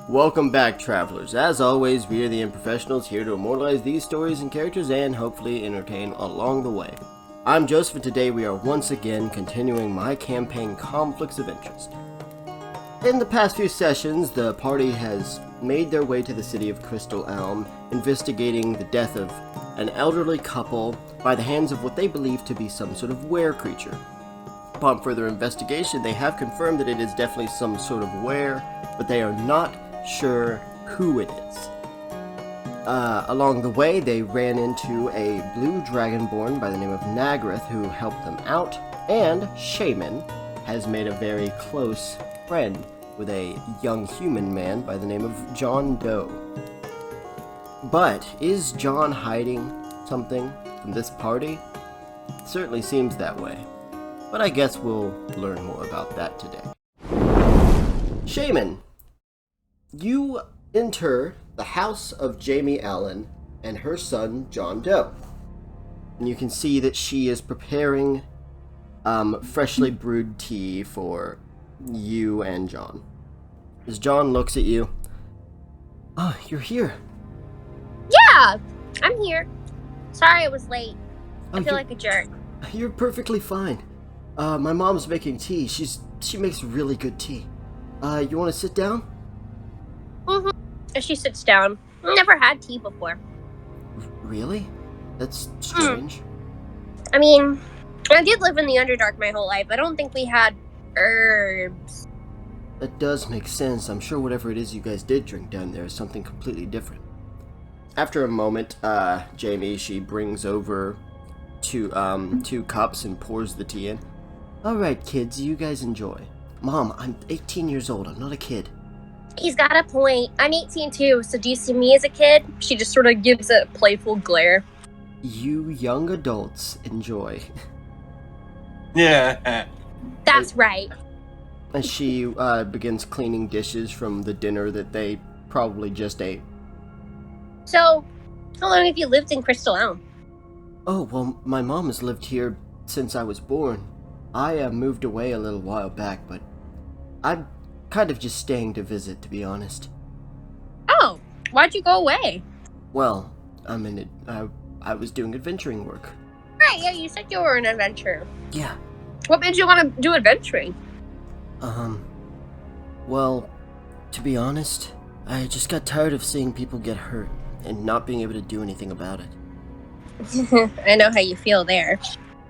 Welcome back, travelers. As always, we are the Improfessionals, here to immortalize these stories and characters and hopefully entertain along the way. I'm Joseph, and today we are once again continuing my campaign Conflicts of Interest. In the past few sessions, the party has made their way to the city of Crystal Elm, investigating the death of an elderly couple by the hands of what they believe to be some sort of were-creature. Upon further investigation, they have confirmed that it is definitely some sort of were, but they are not sure who it is. Along the way, they ran into a blue dragonborn by the name of Nagrith who helped them out, and Shaman has made a very close friend with a young human man by the name of John Doe. But is John hiding something from this party? It certainly seems that way. But I guess we'll learn more about that today. Shaman, you enter the house of Jamie Allen and her son, John Doe. And you can see that she is preparing freshly brewed tea for you and John. As John looks at you, "Oh, you're here." Yeah, I'm here. Sorry I was late. I feel like a jerk. You're perfectly fine. My mom's making tea. She makes really good tea. You want to sit down? As she sits down. Never had tea before. Really? That's strange. I mean, I did live in the Underdark my whole life. I don't think we had herbs. That does make sense. I'm sure whatever it is you guys did drink down there is something completely different. After a moment, Jamie, she brings over two cups and pours the tea in. Alright, kids, you guys enjoy. Mom, I'm 18 years old. I'm not a kid. He's got a point. I'm 18 too, so do you see me as a kid? She just sort of gives a playful glare. You young adults enjoy. Yeah. That's right. As she begins cleaning dishes from the dinner that they probably just ate. So, how long have you lived in Crystal Elm? Oh, well, my mom has lived here since I was born. I moved away a little while back, but I'm kind of just staying to visit, to be honest. Oh, why'd you go away? Well, I was doing adventuring work. Right, yeah, you said you were an adventurer. Yeah. What made you want to do adventuring? Well, to be honest, I just got tired of seeing people get hurt and not being able to do anything about it. I know how you feel there.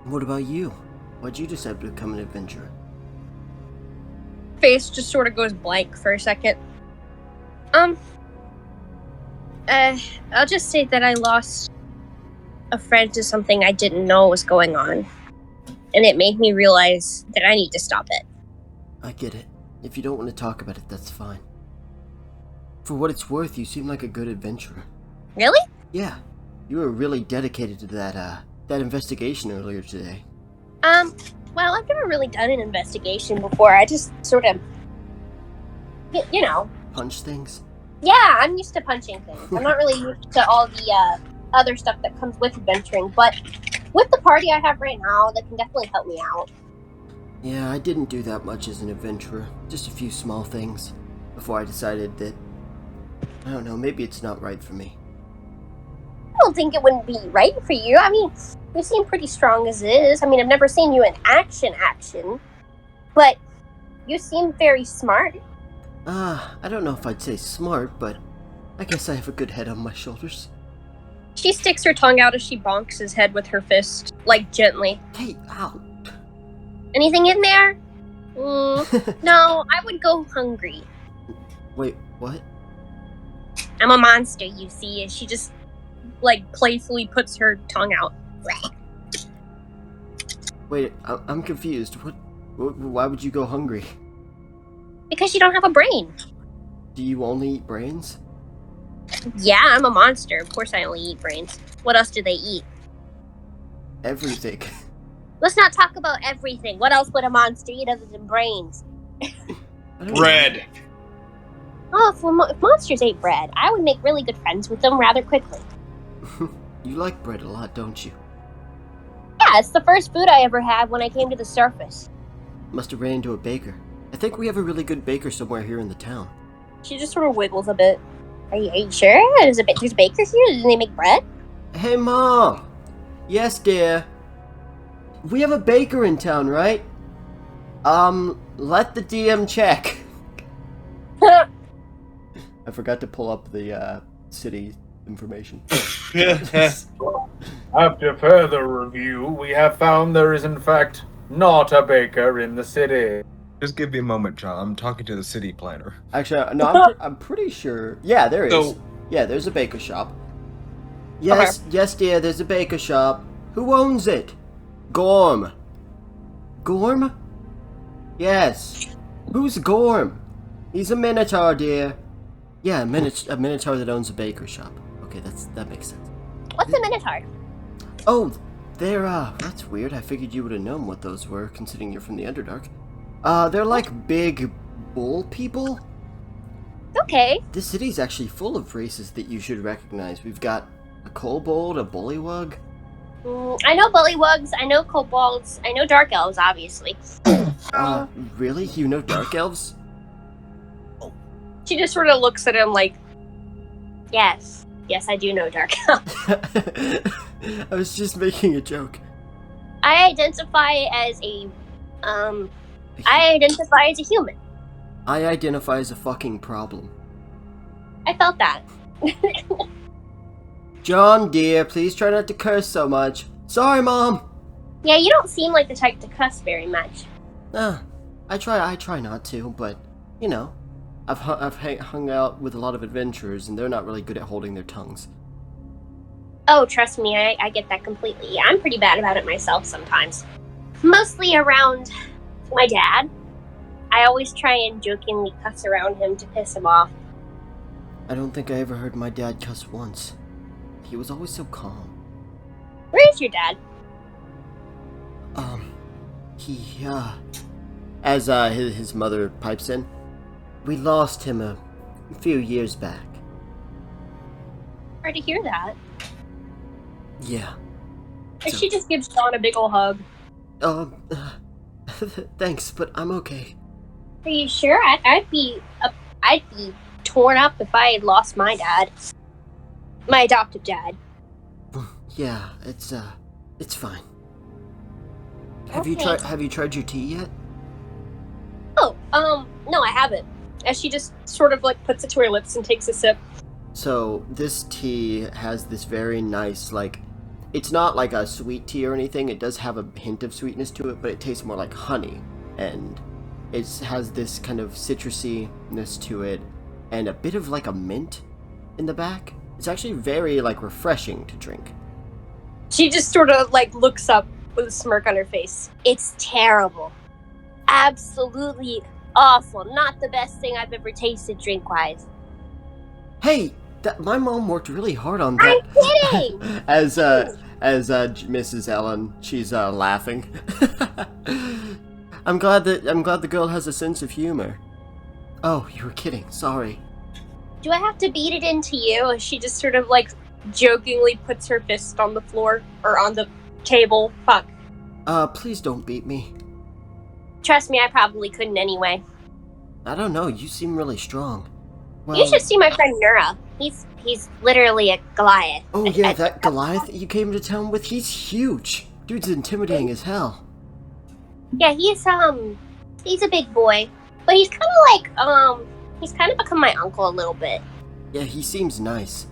What about you? Why'd you decide to become an adventurer? Face just sort of goes blank for a second. I'll just say that I lost a friend to something I didn't know was going on. And it made me realize that I need to stop it. I get it. If you don't want to talk about it, that's fine. For what it's worth, you seem like a good adventurer. Really? Yeah. You were really dedicated to that investigation earlier today. Well, I've never really done an investigation before. I just sort of, you know. Punch things? Yeah, I'm used to punching things. I'm not really used to all the other stuff that comes with adventuring, but with the party I have right now, that can definitely help me out. Yeah, I didn't do that much as an adventurer. Just a few small things before I decided that, I don't know, maybe it's not right for me. I don't think it wouldn't be right for you. I mean, you seem pretty strong as is. I mean, I've never seen you in action, but you seem very smart. I don't know if I'd say smart, but I guess I have a good head on my shoulders. She sticks her tongue out as she bonks his head with her fist, like gently. Hey, ow. Anything in there? No, I would go hungry. Wait, what? I'm a monster, you see. She just, playfully puts her tongue out. Wait, I'm confused. Why would you go hungry? Because you don't have a brain. Do you only eat brains? Yeah, I'm a monster. Of course I only eat brains. What else do they eat? Everything. Let's not talk about everything. What else would a monster eat other than brains? Bread. Oh, if monsters ate bread, I would make really good friends with them rather quickly. You like bread a lot, don't you? Yeah, it's the first food I ever had when I came to the surface. Must have ran into a baker. I think we have a really good baker somewhere here in the town. She just sort of wiggles a bit. Are you sure? There's a baker here? Do they make bread? Hey, Mom! Yes, dear. We have a baker in town, right? Let the DM check. I forgot to pull up the, city information. After further review, we have found there is in fact not a baker in the city. Just give me a moment, John. I'm talking to the city planner. Actually, no, I'm pretty sure. Yeah, there is. So- Yeah, there's a baker shop. Yes, yes, dear, there's a baker shop. Who owns it? Gorm. Gorm? Yes. Who's Gorm? He's a minotaur, dear. Yeah, a minotaur that owns a baker shop. Okay, that makes sense. What's a minotaur? Oh, they're, that's weird. I figured you would have known what those were, considering you're from the Underdark. They're like big bull people. Okay. This city's actually full of races that you should recognize. We've got a kobold, a bullywug. I know bullywugs, I know kobolds, I know dark elves, obviously. Really? You know dark elves? She just sort of looks at him like, yes, I do know dark elves. I was just making a joke. I identify as a human. I identify as a fucking problem. I felt that. John, dear, please try not to curse so much. Sorry, Mom. Yeah, you don't seem like the type to cuss very much. I try not to, but, you know, I've hung out with a lot of adventurers, and they're not really good at holding their tongues. Oh, trust me, I get that completely. I'm pretty bad about it myself sometimes. Mostly around my dad. I always try and jokingly cuss around him to piss him off. I don't think I ever heard my dad cuss once. He was always so calm. Where is your dad? As his mother pipes in, we lost him a few years back. Hard to hear that. Yeah. She just gives Dawn a big ol' hug. Thanks, but I'm okay. Are you sure? I'd be torn up if I had lost my dad. My adoptive dad. Yeah, it's fine. Have Okay. you tried your tea yet? Oh, no, I haven't. As she just sort of like puts it to her lips and takes a sip. So, this tea has this very nice, like, it's not like a sweet tea or anything, it does have a hint of sweetness to it, but it tastes more like honey, and it has this kind of citrusiness to it, and a bit of like a mint in the back. It's actually very, like, refreshing to drink. She just sort of like looks up with a smirk on her face. It's terrible. Absolutely awful. Not the best thing I've ever tasted drink-wise. Hey, my mom worked really hard on that. I'm kidding! as Mrs. Ellen, she's laughing. I'm glad the girl has a sense of humor. Oh, you were kidding. Sorry. Do I have to beat it into you? She just sort of like jokingly puts her fist on the floor or on the table. Fuck. Please don't beat me. Trust me, I probably couldn't anyway. I don't know. You seem really strong. Well, You should see my friend Nura. He's literally a Goliath. Oh yeah, that Goliath that you came to town with, he's huge. Dude's intimidating as hell. Yeah, he's a big boy, but he's kind of like he's kind of become my uncle a little bit. Yeah, he seems nice.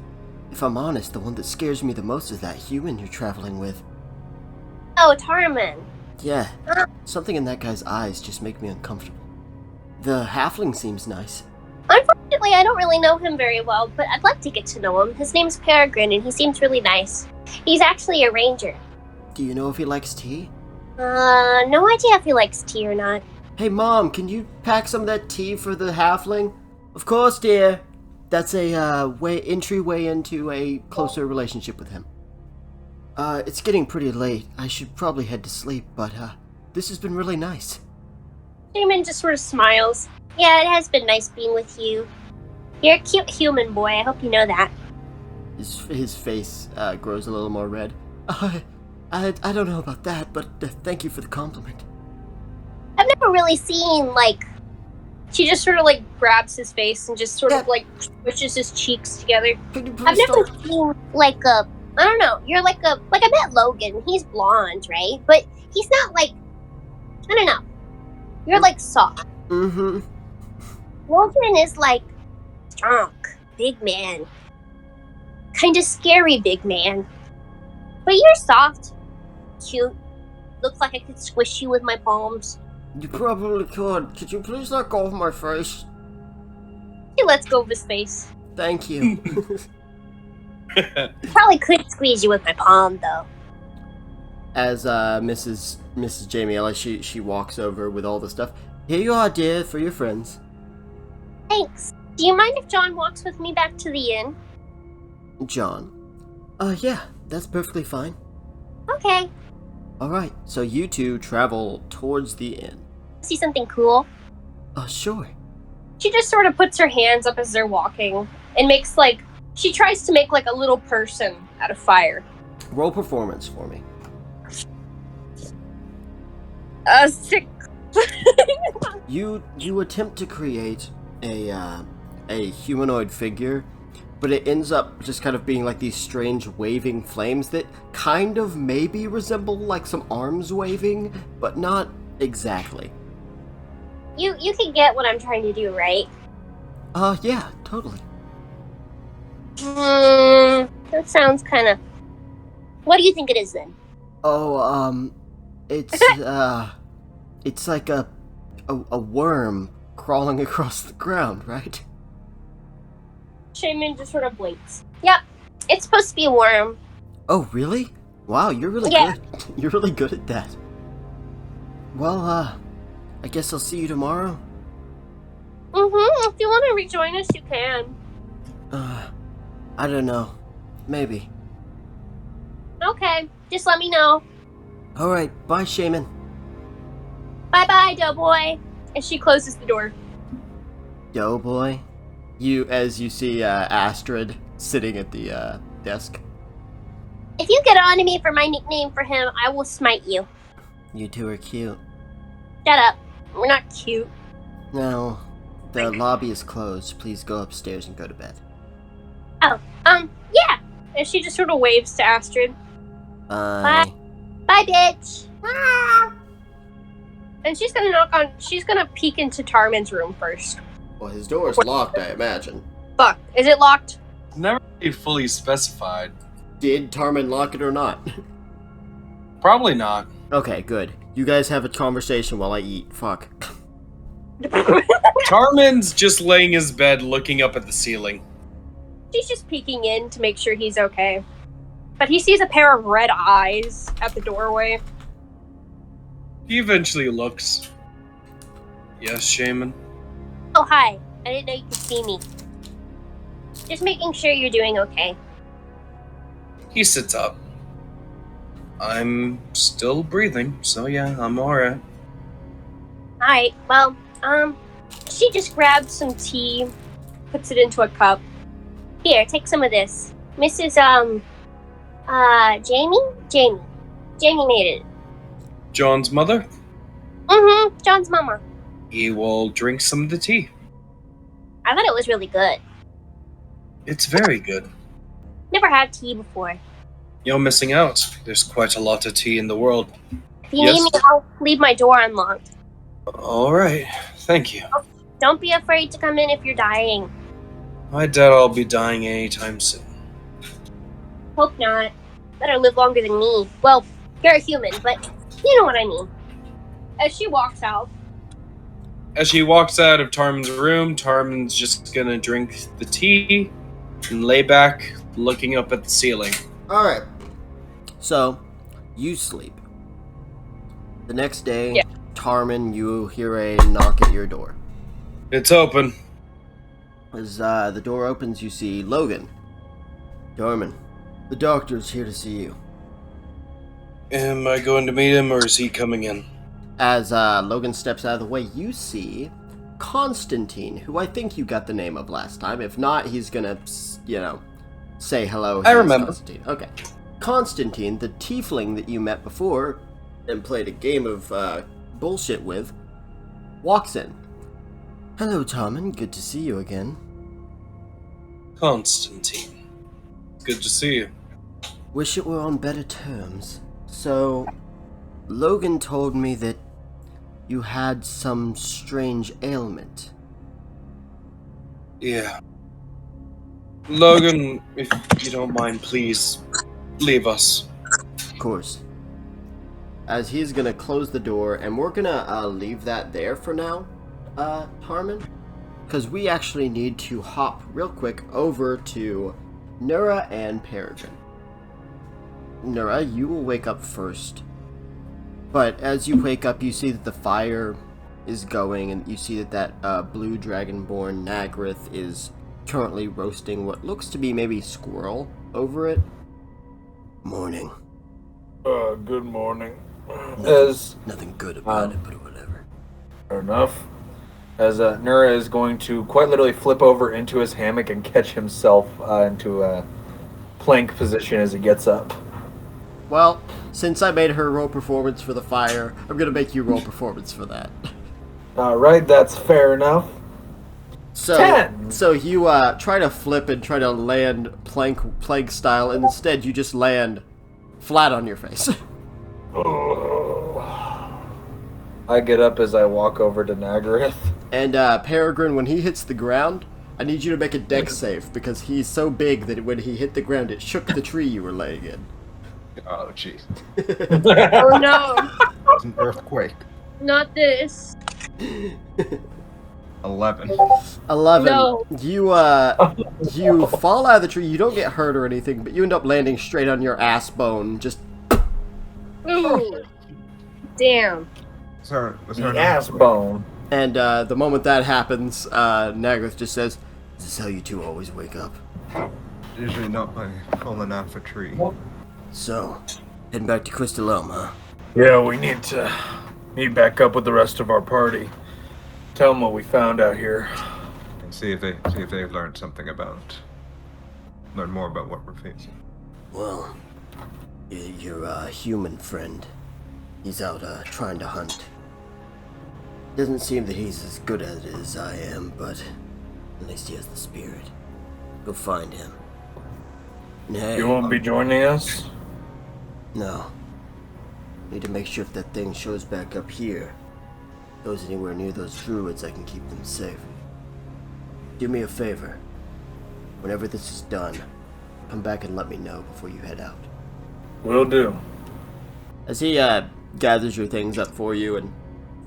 If I'm honest, the one that scares me the most is that human you're traveling with. Oh, Tarman. Yeah, something in that guy's eyes just make me uncomfortable. The halfling seems nice. Unfortunately, I don't really know him very well, but I'd like to get to know him. His name's Peregrine, and he seems really nice. He's actually a ranger. Do you know if he likes tea? No idea if he likes tea or not. Hey Mom, can you pack some of that tea for the halfling? Of course, dear. That's a entryway into a closer relationship with him. It's getting pretty late. I should probably head to sleep, but this has been really nice. Damon just sort of smiles. Yeah, it has been nice being with you. You're a cute human boy. I hope you know that. His face grows a little more red. I don't know about that, but thank you for the compliment. I've never really seen, like, She just sort of like grabs his face and just sort of Yeah. like squishes his cheeks together. Could you I've please never stop? seen like a, I don't know, you're like a, like I met Logan, he's blonde, right? But he's not like, I don't know, you're like soft. Mm-hmm. Logan is like strong, big man. Kind of scary big man. But you're soft, cute, looks like I could squish you with my palms. You probably could. Could you please let go of my face? He lets go of his face. Thank you. Probably could squeeze you with my palm though. As Mrs. Jamie Ellis, she walks over with all the stuff. Here you are, dear, for your friends. Thanks. Do you mind if John walks with me back to the inn? John. Yeah, that's perfectly fine. Okay. Alright, so you two travel towards the inn. See something cool? Sure. She just sort of puts her hands up as they're walking and makes like, she tries to make like a little person out of fire. Roll performance for me. 6. You attempt to create a humanoid figure, but it ends up just kind of being like these strange waving flames that kind of maybe resemble like some arms waving, but not exactly. You can get what I'm trying to do, right? Yeah, totally. That sounds kind of... What do you think it is then? It's like a worm crawling across the ground, right? Shaman just sort of blinks. Yep, it's supposed to be a worm. Oh, really? Wow, you're really Yeah. good. You're really good at that. Well, I guess I'll see you tomorrow. If you want to rejoin us, you can. I don't know. Maybe. Okay, just let me know. Alright, bye, Shaman. Bye-bye, Doughboy. And she closes the door. Doughboy? As you see, Astrid sitting at the, desk. If you get on to me for my nickname for him, I will smite you. You two are cute. Shut up. We're not cute. No, the lobby is closed. Please go upstairs and go to bed. Yeah. And she just sort of waves to Astrid. Bye. Bye, bitch. And she's gonna peek into Tarmin's room first. Well, his door is locked, I imagine. Fuck. Is it locked? Never really fully specified. Did Tarmin lock it or not? Probably not. Okay, good. You guys have a conversation while I eat. Fuck. Tarmin's just laying his bed looking up at the ceiling. She's just peeking in to make sure he's okay. But he sees a pair of red eyes at the doorway. He eventually looks. Yes, Shaman? Oh, hi. I didn't know you could see me. Just making sure you're doing okay. He sits up. I'm still breathing, so yeah, I'm alright. Alright, well, she just grabs some tea, puts it into a cup. Here, take some of this. Mrs. Jamie? Jamie made it. John's mother? John's mama. He will drink some of the tea. I thought it was really good. It's very good. Never had tea before. You're missing out. There's quite a lot of tea in the world. If you need me, I'll leave my door unlocked. Alright, thank you. Don't be afraid to come in if you're dying. I doubt I'll be dying anytime soon. Hope not. Better live longer than me. Well, you're a human, but you know what I mean. As she walks out. As she walks out of Tarmin's room, Tarmin's just gonna drink the tea and lay back, looking up at the ceiling. Alright. So, you sleep. The next day, Yeah. Tarmin, you hear a knock at your door. It's open. As the door opens, you see Logan. Tarmin, the doctor's here to see you. Am I going to meet him, or is he coming in? As Logan steps out of the way, you see Constantine, who I think you got the name of last time. If not, he's gonna, say hello. I remember. Constantine. Okay. Constantine, the tiefling that you met before and played a game of bullshit with, walks in. Hello, Tarmin. Good to see you again. Constantine. Good to see you. Wish it were on better terms. So, Logan told me that you had some strange ailment. Yeah. Logan, if you don't mind, please leave us. Of course. As he's gonna close the door, and we're gonna leave that there for now, Tarmin. Because we actually need to hop real quick over to Nura and Peregrine. Nura, you will wake up first. But as you wake up, you see that the fire is going, and you see that blue dragonborn Nagrith is currently roasting what looks to be maybe squirrel over it. Morning. Good morning. As Nothing good about it, but whatever. fair enough. As Nura is going to quite literally flip over into his hammock and catch himself into a plank position as he gets up. Well, since I made her roll performance for the fire, I'm gonna make you roll performance for that. Alright, that's fair enough. So, 10. So you try to flip and try to land plank style, and instead you just land flat on your face. I get up as I walk over to Nagareth. And Peregrine, when he hits the ground, I need you to make a dex save, because he's so big that when he hit the ground, it shook the tree you were laying in. Oh, jeez. Oh no, It's an earthquake. not this. 11. 11. No. You fall out of the tree. You don't get hurt or anything, but you end up landing straight on your ass bone. Just Ooh. Damn. Sorry, was The ass bone. and the moment that happens, Nagrith just says, "Is this how you two always wake up?" Usually not by falling off a tree. So, heading back to Crystal Elm, huh? Yeah, we need to meet back up with the rest of our party. Tell them what we found out here. And see if they've learned something about. Learn more about what we're facing. Well, your human friend, he's out trying to hunt. Doesn't seem that he's as good at it as I am, but at least he has the spirit. Go find him. And hey, You won't be joining us? no. Need to make sure if that thing shows back up here, goes anywhere near those druids, I can keep them safe. Do me a favor. Whenever this is done, come back and let me know before you head out. Will do. As he gathers your things up for you and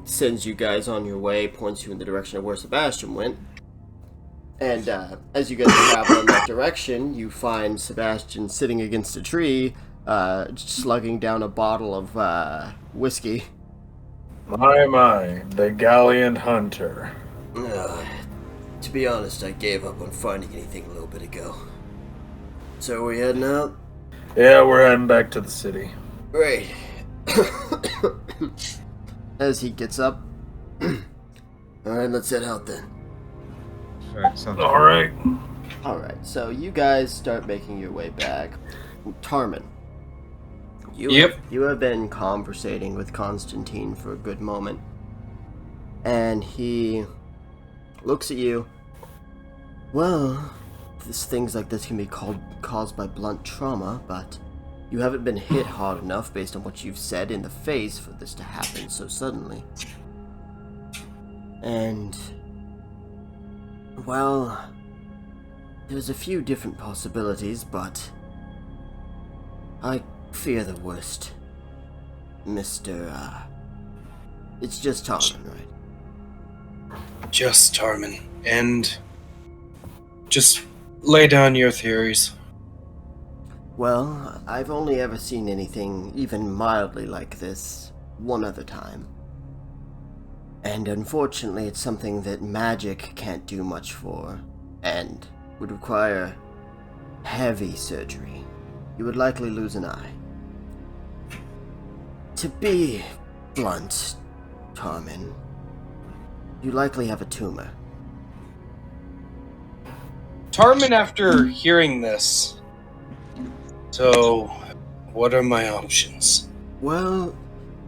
sends you guys on your way, points you in the direction of where Sebastian went. And as you guys travel in that direction, you find Sebastian sitting against a tree, slugging down a bottle of whiskey. My, the gallant hunter. To be honest, I gave up on finding anything a little bit ago. So are we heading out? Yeah, we're heading back to the city. Great. As he gets up. Alright, let's head out then. Alright, sounds Alright. Alright, so you guys start making your way back. Tarmin. Yep. You have been conversating with Constantine for a good moment. And he looks at you. Well, things like this can be caused by blunt trauma, but you haven't been hit hard enough based on what you've said in the face for this to happen so suddenly. And, well, there's a few different possibilities, but I fear the worst. It's just Tarmin, right? Just Tarmin. And just lay down your theories. Well, I've only ever seen anything even mildly like this one other time. And unfortunately, it's something that magic can't do much for, and would require heavy surgery. You would likely lose an eye. To be blunt, Tarmin, you likely have a tumor. Tarmin, after hearing this, so what are my options? Well,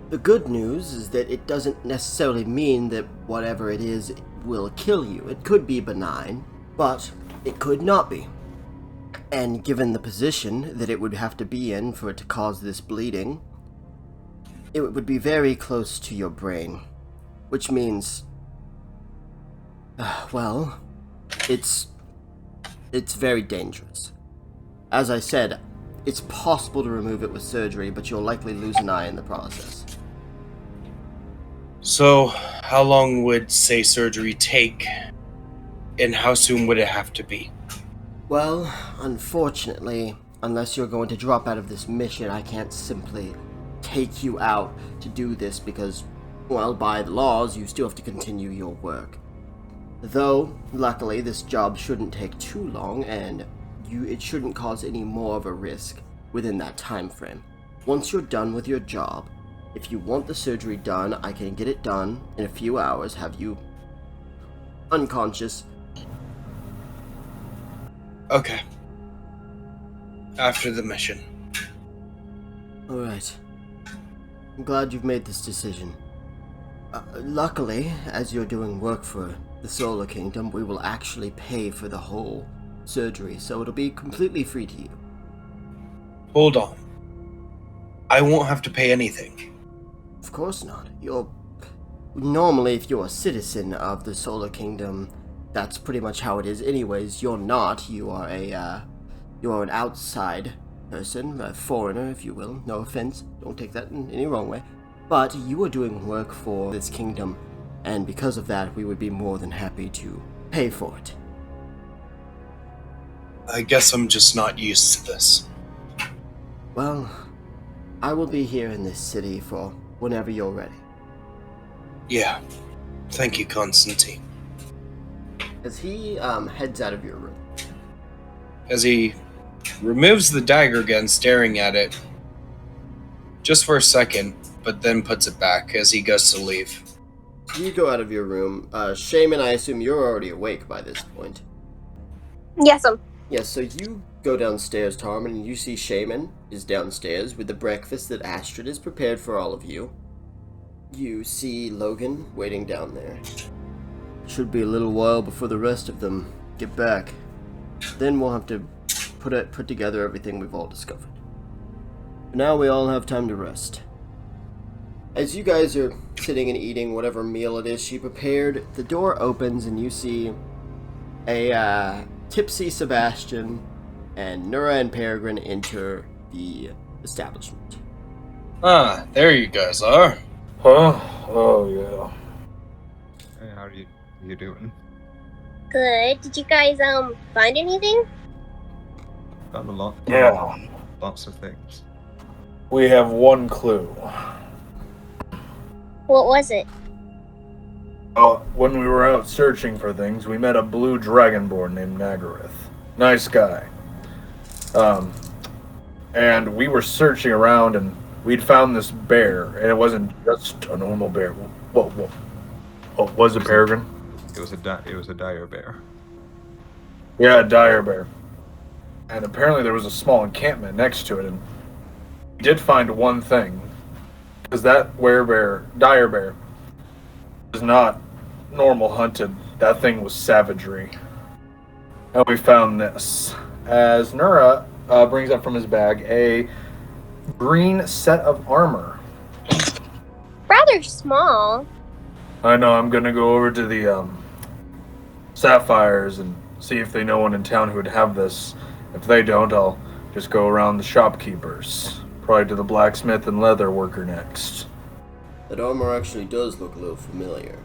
the good news is that it doesn't necessarily mean that whatever it is will kill you. It could be benign, but it could not be. And given the position that it would have to be in for it to cause this bleeding, it would be very close to your brain, which means, well, it's very dangerous. As I said, it's possible to remove it with surgery, but you'll likely lose an eye in the process. So, how long would, say, surgery take? And how soon would it have to be? Well, unfortunately, unless you're going to drop out of this mission, I can't simply take you out to do this because, well, by the laws, you still have to continue your work. Though, luckily, this job shouldn't take too long, and it shouldn't cause any more of a risk within that time frame. Once you're done with your job, if you want the surgery done, I can get it done in a few hours, have you unconscious. Okay. After the mission. Alright. I'm glad you've made this decision. Luckily, as you're doing work for the Solar Kingdom, we will actually pay for the whole surgery, so it'll be completely free to you. Hold on. I won't have to pay anything. Of course not. Normally, if you're a citizen of the Solar Kingdom, that's pretty much how it is anyways. You're not. You are an outside person, a foreigner, if you will. No offense. Don't take that in any wrong way. But you are doing work for this kingdom, and because of that, we would be more than happy to pay for it. I guess I'm just not used to this. Well, I will be here in this city for whenever you're ready. Yeah. Thank you, Constantine. As he heads out of your room. As he removes the dagger again, staring at it. Just for a second, but then puts it back as he goes to leave. You go out of your room. Shaman, I assume you're already awake by this point. Yes, Yes, so you go downstairs, Tarman, and you see Shaman is downstairs with the breakfast that Astrid has prepared for all of you. You see Logan waiting down there. Should be a little while before the rest of them get back. Then we'll have to put together everything we've all discovered. For now, we all have time to rest. As you guys are sitting and eating whatever meal it is she prepared, the door opens and you see a tipsy Sebastian and Nura and Peregrine enter the establishment. Ah, there you guys are. Huh? Oh, yeah. Hey, how are you doing? good. Did you guys find anything? Found a lot. Yeah. Lots of things. We have one clue. What was it? When we were out searching for things, we met a blue dragonborn named Nagaroth. Nice guy. And we were searching around, and we'd found this bear, and it wasn't just a normal bear. What was it, Peregrine? It was a dire bear. Yeah, a dire bear. And apparently there was a small encampment next to it, and we did find one thing. Because that dire bear, was not normal hunted. That thing was savagery. And we found this. As Nura brings up from his bag a green set of armor. Rather small. I know, I'm gonna go over to the Sapphires and see if they know one in town who would have this. If they don't, I'll just go around the shopkeepers. Probably to the blacksmith and leather worker next. That armor actually does look a little familiar.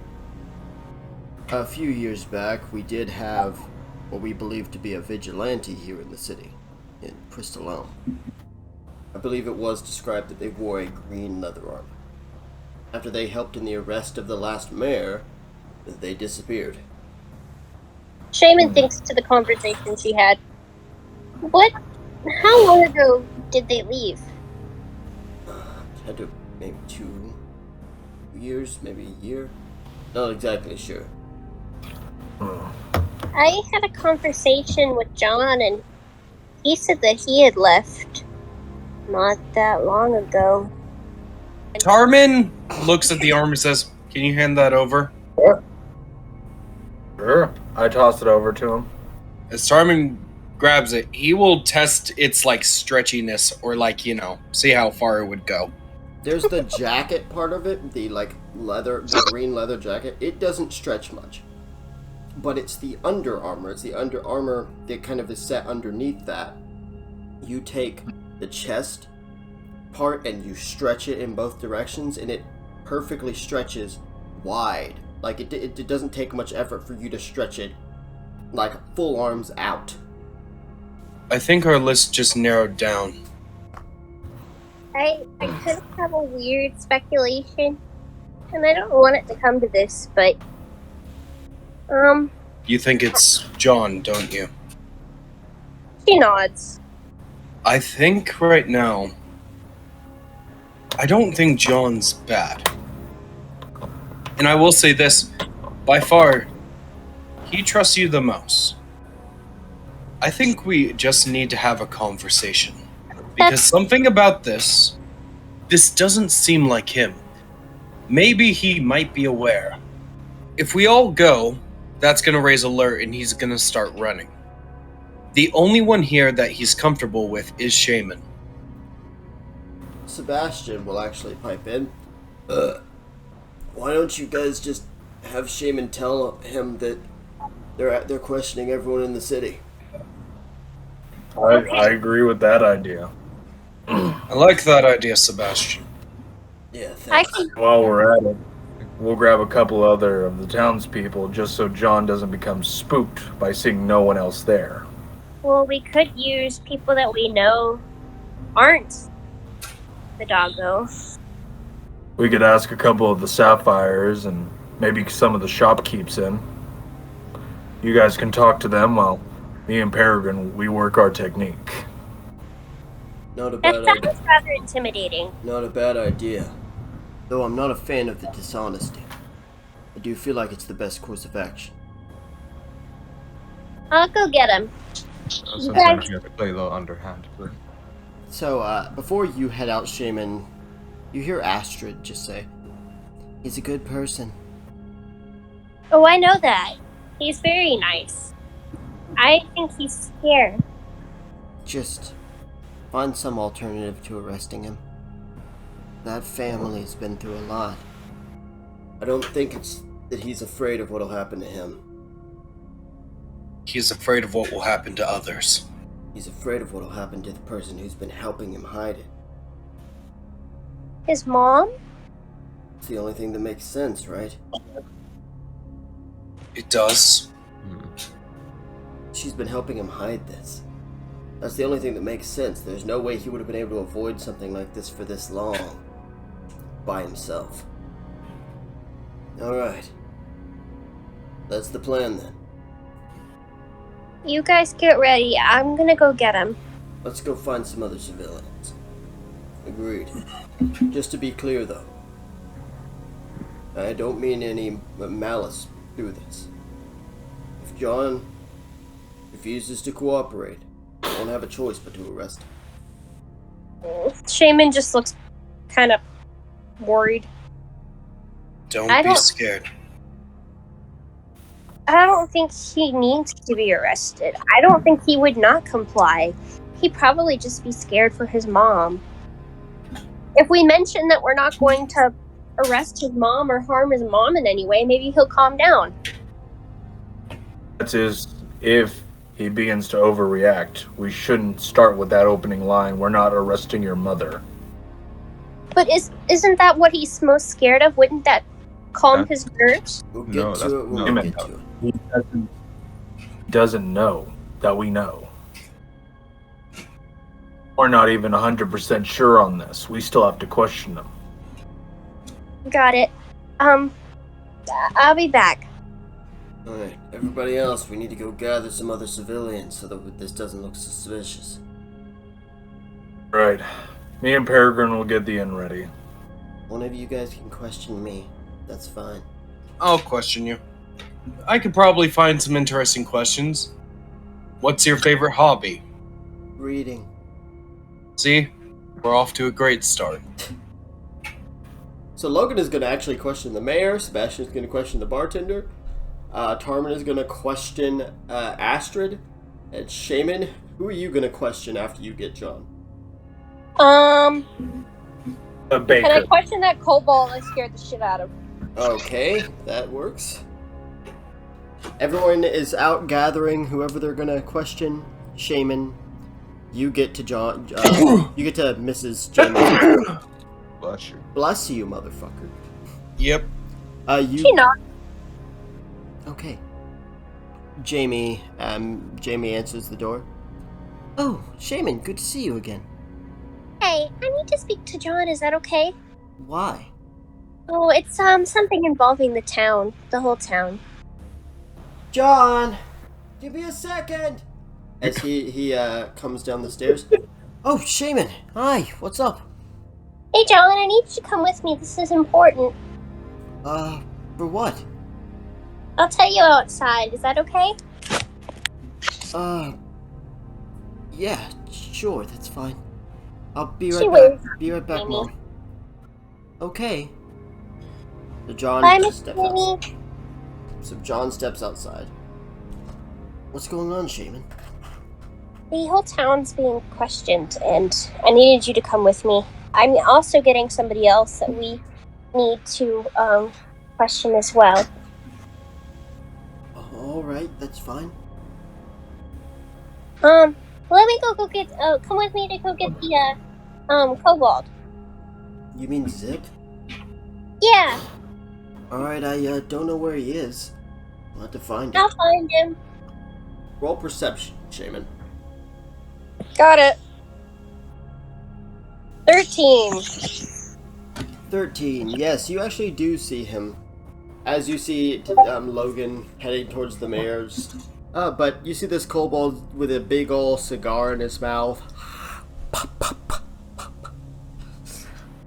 A few years back, we did have what we believe to be a vigilante here in the city, in Crystal Elm. I believe it was described that they wore a green leather armor. After they helped in the arrest of the last mayor, they disappeared. Shaman thinks to the conversation she had. How long ago did they leave? Had to maybe 2 years, maybe a year. Not exactly sure. I had a conversation with John, and he said that he had left not that long ago. Tarman looks at the arm and says, "Can you hand that over?" Sure. I toss it over to him. As Tarman grabs it, he will test its like stretchiness or like, see how far it would go. There's the jacket part of it, the green leather jacket. It doesn't stretch much. But it's the under armor. It's the under armor that kind of is set underneath that. You take the chest part and you stretch it in both directions, and it perfectly stretches wide. Like, it doesn't take much effort for you to stretch it, like, full arms out. I think our list just narrowed down. I could have a weird speculation, and I don't want it to come to this, but You think it's John, don't you? she nods. I think right now, I don't think John's bad. And I will say this, by far, he trusts you the most. I think we just need to have a conversation. Because something about this doesn't seem like him. Maybe he might be aware. If we all go, that's going to raise alert and he's going to start running. The only one here that he's comfortable with is Shaman. Sebastian will actually pipe in. Why don't you guys just have Shaman tell him that they're questioning everyone in the city? I agree with that idea. I like that idea, Sebastian. Yeah, I thanks. can. While we're at it, we'll grab a couple other of the townspeople just so John doesn't become spooked by seeing no one else there. Well, we could use people that we know aren't the doggo. We could ask a couple of the Sapphires and maybe some of the shopkeeps in. You guys can talk to them while me and Peregrine, we work our technique. Not a That bad idea. sounds rather intimidating. Not a bad idea. Though I'm not a fan of the dishonesty. I do feel like it's the best course of action. I'll go get him. Sometimes you have to play a little underhand. But So, before you head out, Shaman, you hear Astrid just say, "He's a good person." Oh, I know that. He's very nice. I think he's scared. Just find some alternative to arresting him. That family's been through a lot. I don't think it's that he's afraid of what'll happen to him. He's afraid of what will happen to others. He's afraid of what'll happen to the person who's been helping him hide it. His mom? It's the only thing that makes sense, right? It does. She's been helping him hide this. That's the only thing that makes sense. There's no way he would have been able to avoid something like this for this long. By himself. Alright. That's the plan then. You guys get ready. I'm gonna go get him. Let's go find some other civilians. Agreed. Just to be clear though, I don't mean any malice through this. If John refuses to cooperate, I won't have a choice but to arrest him. Shaman just looks kind of worried. Don't I be don't- scared. I don't think he needs to be arrested. I don't think he would not comply. He'd probably just be scared for his mom. If we mention that we're not going to arrest his mom or harm his mom in any way, maybe he'll calm down. That is, if he begins to overreact, we shouldn't start with that opening line, "We're not arresting your mother." But isn't that what he's most scared of? Wouldn't that calm his nerves? We'll get No, to that's- it when no. we get to it. He doesn't know that we know. We're not even 100% sure on this. We still have to question them. Got it. I'll be back. Alright, everybody else, we need to go gather some other civilians so that this doesn't look suspicious. Right. Me and Peregrine will get the inn ready. One of you guys can question me. That's fine. I'll question you. I could probably find some interesting questions. What's your favorite hobby? Reading. See? We're off to a great start. So Logan is going to actually question the mayor, Sebastian's going to question the bartender, Tarman is gonna question Astrid. And Shaman, who are you gonna question after you get John? The baker. Can I question that kobold I scared the shit out of? Okay, that works. Everyone is out gathering whoever they're gonna question. Shaman, you get to John. You get to Mrs. Jamie. Bless you. Bless you, motherfucker. Yep. You. She not. Okay. Jamie answers the door. Oh, Shaman, good to see you again. Hey, I need to speak to John. Is that okay? Why? Oh, it's something involving the town, the whole town. John, give me a second. As he comes down the stairs. Oh, Shaman, hi, what's up? Hey, John, I need you to come with me. This is important. For what? I'll tell you outside. Is that okay? Yeah, sure, that's fine. I'll be She right waves back. Be right back, Jamie. Mom. Okay. So John Bye, Miss steps Jamie. outside. So John steps outside. What's going on, Shaman? The whole town's being questioned, and I needed you to come with me. I'm also getting somebody else that we need to question as well. All right, that's fine. Let me go get. Come with me to go get the kobold. You mean Zip? Yeah, All right, I don't know where he is. I'll have to find him. I'll find him. Roll perception, Shaman. Got it. 13. 13. Yes, you actually do see him. As you see Logan heading towards the mayor's. But you see this kobold with a big ol' cigar in his mouth.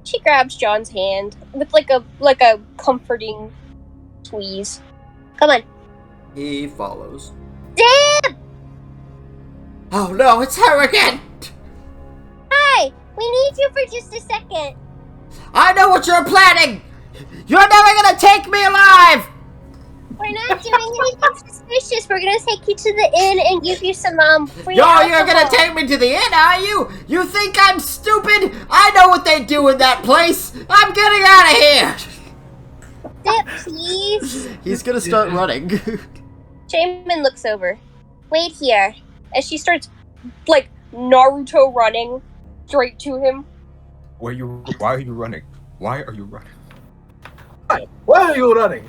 She grabs John's hand with like a comforting squeeze. Come on. He follows. Zip! Oh no, it's her again! Hi! We need you for just a second. I know what you're planning! You're never gonna take me alive! We're not doing anything suspicious. We're gonna take you to the inn and give you some free Yo, alcohol. you're gonna take me to the inn, are you? You think I'm stupid? I know what they do in that place! I'm getting out of here! Zip, please. He's gonna start running. Shaman looks over. Wait here. As she starts, like, Naruto running straight to him. Why are you running? Why are you running? Hi, why are you running?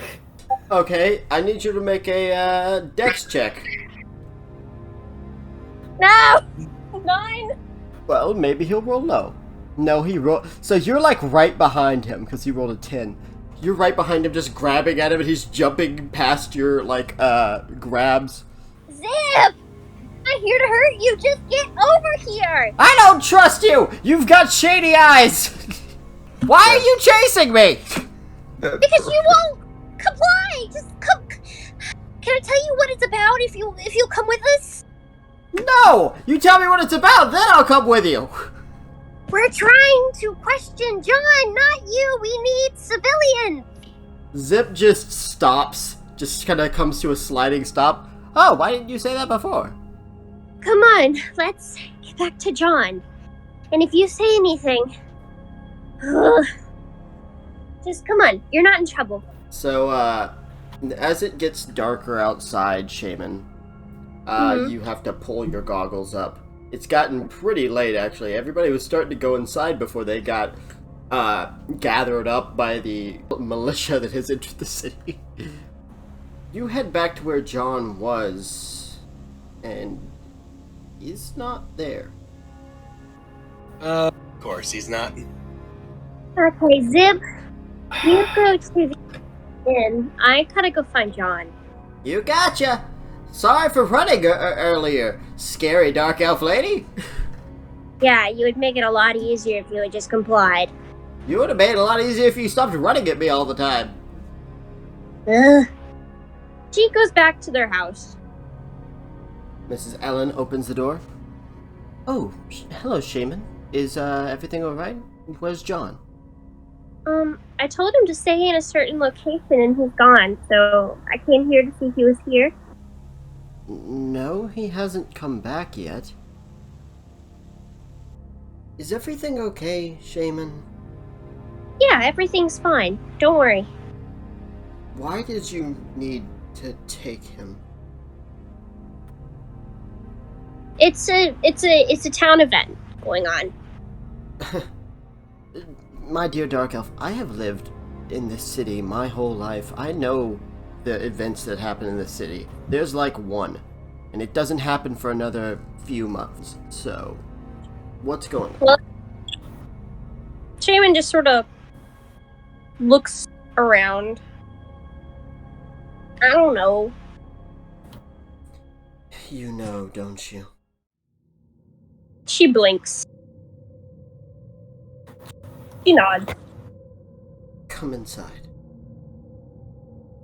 Okay, I need you to make a dex check. No! 9! Well, maybe he'll roll low. No, he rolled. So you're like right behind him because he rolled a 10. You're right behind him, just grabbing at him, and he's jumping past your like grabs. Zip! I'm here to hurt you. Just get over here. I don't trust you. You've got shady eyes. Why are you chasing me? Because you won't comply. Just come. Can I tell you what it's about if you'll come with us? No! You tell me what it's about, then I'll come with you! We're trying to question John, not you! We need civilians! Zip just stops, just kinda comes to a sliding stop. Oh, why didn't you say that before? Come on, let's get back to John. And if you say anything... just come on, you're not in trouble. So, as it gets darker outside, Shaman, you have to pull your goggles up. It's gotten pretty late, actually. Everybody was starting to go inside before they got gathered up by the militia that has entered the city. You head back to where John was, and he's not there. Of course he's not. Okay, Zip, you go to the inn. I gotta go find John. You gotcha! Sorry for running earlier, scary dark elf lady. Yeah, you would make it a lot easier if you had just complied. You would have made it a lot easier if you stopped running at me all the time. Ugh. She goes back to their house. Mrs. Ellen opens the door. Oh, hello, Shaman. Is everything alright? Where's John? I told him to stay in a certain location and he's gone, so I came here to see if he was here. No, he hasn't come back yet. Is everything okay, Shaman? Yeah, everything's fine. Don't worry. Why did you need to take him? It's a town event going on. My dear Dark Elf, I have lived in this city my whole life. I know the events that happen in this city. There's like one, and it doesn't happen for another few months. So, what's going on? Well, Shaman just sort of looks around. I don't know. You know, don't you? She blinks. She nods. Come inside.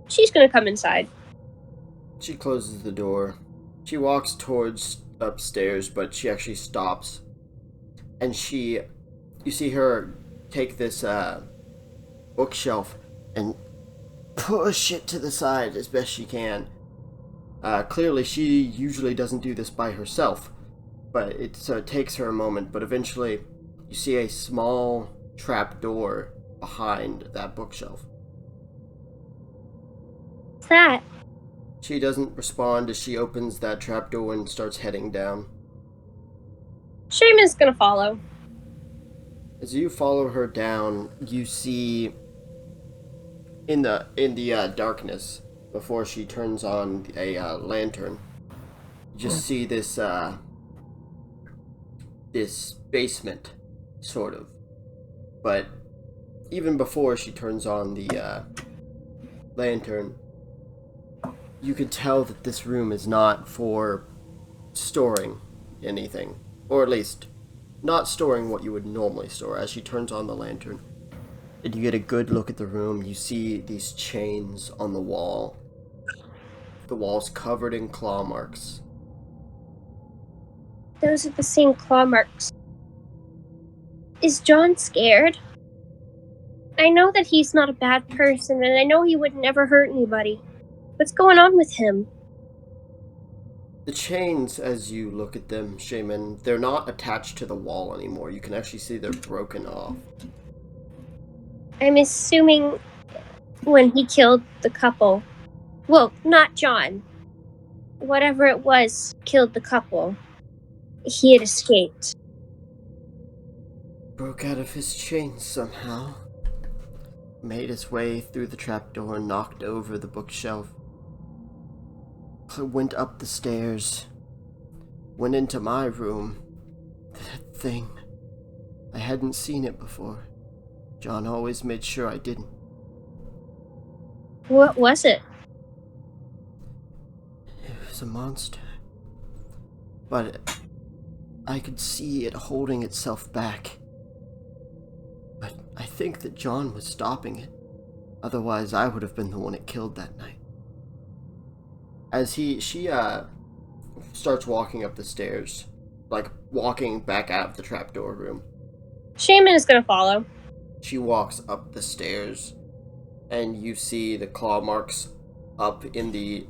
She's gonna come inside. She closes the door. She walks towards upstairs, but she actually stops. And you see her take this bookshelf and push it to the side as best she can. Clearly, she usually doesn't do this by herself, but it takes her a moment. But eventually, you see a small trap door behind that bookshelf. What's that? She doesn't respond as she opens that trap door and starts heading down. Shaman's gonna follow. As you follow her down, you see in the darkness before she turns on a lantern, you just see this this basement, sort of. But even before she turns on the lantern, you can tell that this room is not for storing anything, or at least not storing what you would normally store. As she turns on the lantern and you get a good look at the room, you see these chains on the wall. The wall's covered in claw marks. Those are the same claw marks. Is John scared? I know that he's not a bad person, and I know he would never hurt anybody. What's going on with him? The chains, as you look at them, Shaman, they're not attached to the wall anymore. You can actually see they're broken off. I'm assuming when he killed the couple. Well, not John. Whatever it was killed the couple. He had escaped. Broke out of his chains somehow. Made his way through the trapdoor, knocked over the bookshelf. Went up the stairs. Went into my room. That thing. I hadn't seen it before. John always made sure I didn't. What was it? It was a monster. But I could see it holding itself back. But I think that John was stopping it. Otherwise, I would have been the one it killed that night. As she starts walking up the stairs, like walking back out of the trapdoor room. Shaman is gonna follow. She walks up the stairs, and you see the claw marks up in the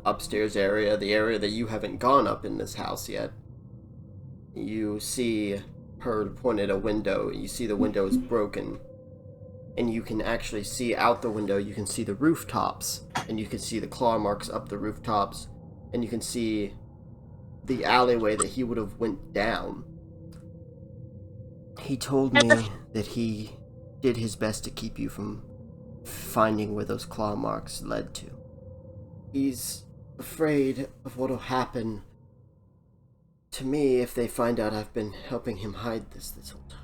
upstairs area, the area that you haven't gone up in this house yet. You see her point at a window. You see the window is broken, and you can actually see out the window. You can see the rooftops, and you can see the claw marks up the rooftops, and you can see the alleyway that he would have went down. He told me that he did his best to keep you from finding where those claw marks led to. He's afraid of what'll happen to me if they find out I've been helping him hide this whole time.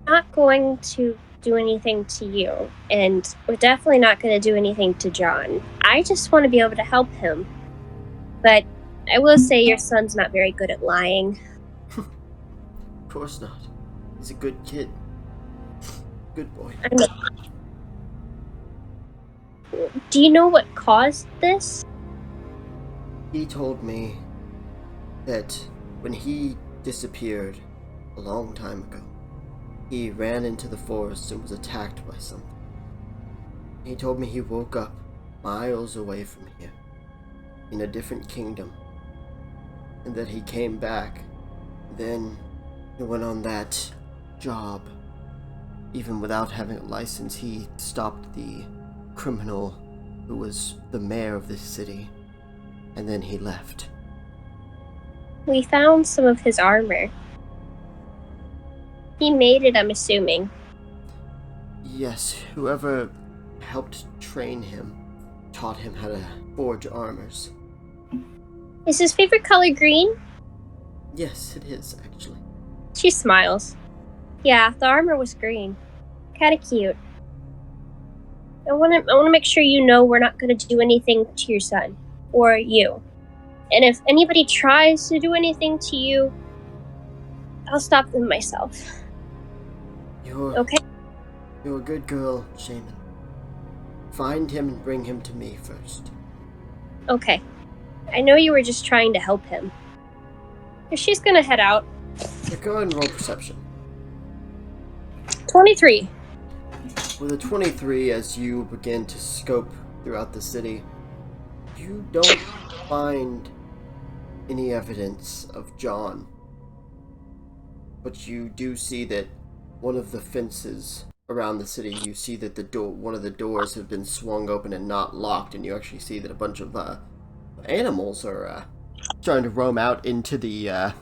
Not going to do anything to you, and we're definitely not going to do anything to John. I just want to be able to help him. But I will say your son's not very good at lying. Of course not. He's a good kid. Good boy. Do you know what caused this? He told me that when he disappeared a long time ago, he ran into the forest and was attacked by something. He told me he woke up miles away from here, in a different kingdom, and that he came back. Then he went on that job. Even without having a license, he stopped the criminal who was the mayor of this city, and then he left. We found some of his armor. He made it, I'm assuming. Yes, whoever helped train him taught him how to forge armors. Is his favorite color green? Yes, it is, actually. She smiles. Yeah, the armor was green. Kinda cute. I wanna make sure you know we're not gonna do anything to your son. Or you. And if anybody tries to do anything to you, I'll stop them myself. Okay? You're a good girl, Shaman. Find him and bring him to me first. Okay. I know you were just trying to help him. If she's gonna head out. Go ahead and roll perception. 23. With a 23, as you begin to scope throughout the city, you don't find any evidence of John. But you do see that one of the fences around the city, you see that one of the doors have been swung open and not locked, and you actually see that a bunch of animals are trying to roam out into the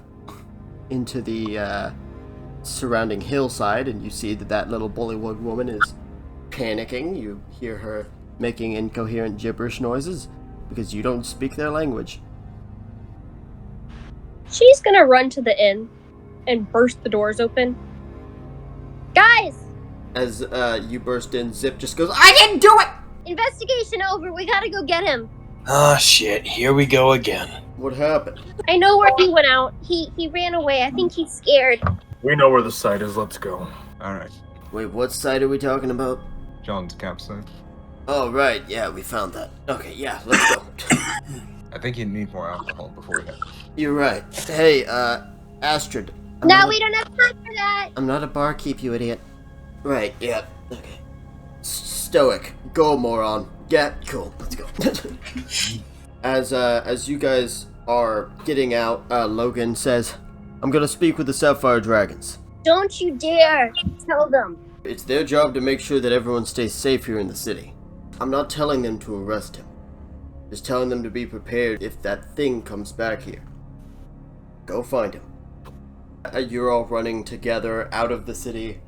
surrounding hillside, and you see that little bullywug woman is panicking. You hear her making incoherent gibberish noises because you don't speak their language. She's gonna run to the inn and burst the doors open. Guys! As you burst in, Zip just goes, "I didn't do it!" Investigation over. We gotta go get him. Ah, shit. Here we go again. What happened? I know where he went out. He ran away. I think he's scared. We know where the site is. Let's go. Alright. Wait, what site are we talking about? John's campsite. Oh, right. Yeah, we found that. Okay, yeah, let's go. I think you need more alcohol before that. You're right. Hey, Astrid. We don't have time for that. I'm not a barkeep, you idiot. Right, yeah. Okay. Stoic. Go, moron. Yeah, cool. Let's go. As you guys are getting out, Logan says, "I'm gonna speak with the Sapphire Dragons. Don't you dare tell them. It's their job to make sure that everyone stays safe here in the city. I'm not telling them to arrest him. Just telling them to be prepared if that thing comes back here. Go find him." You're all running together out of the city.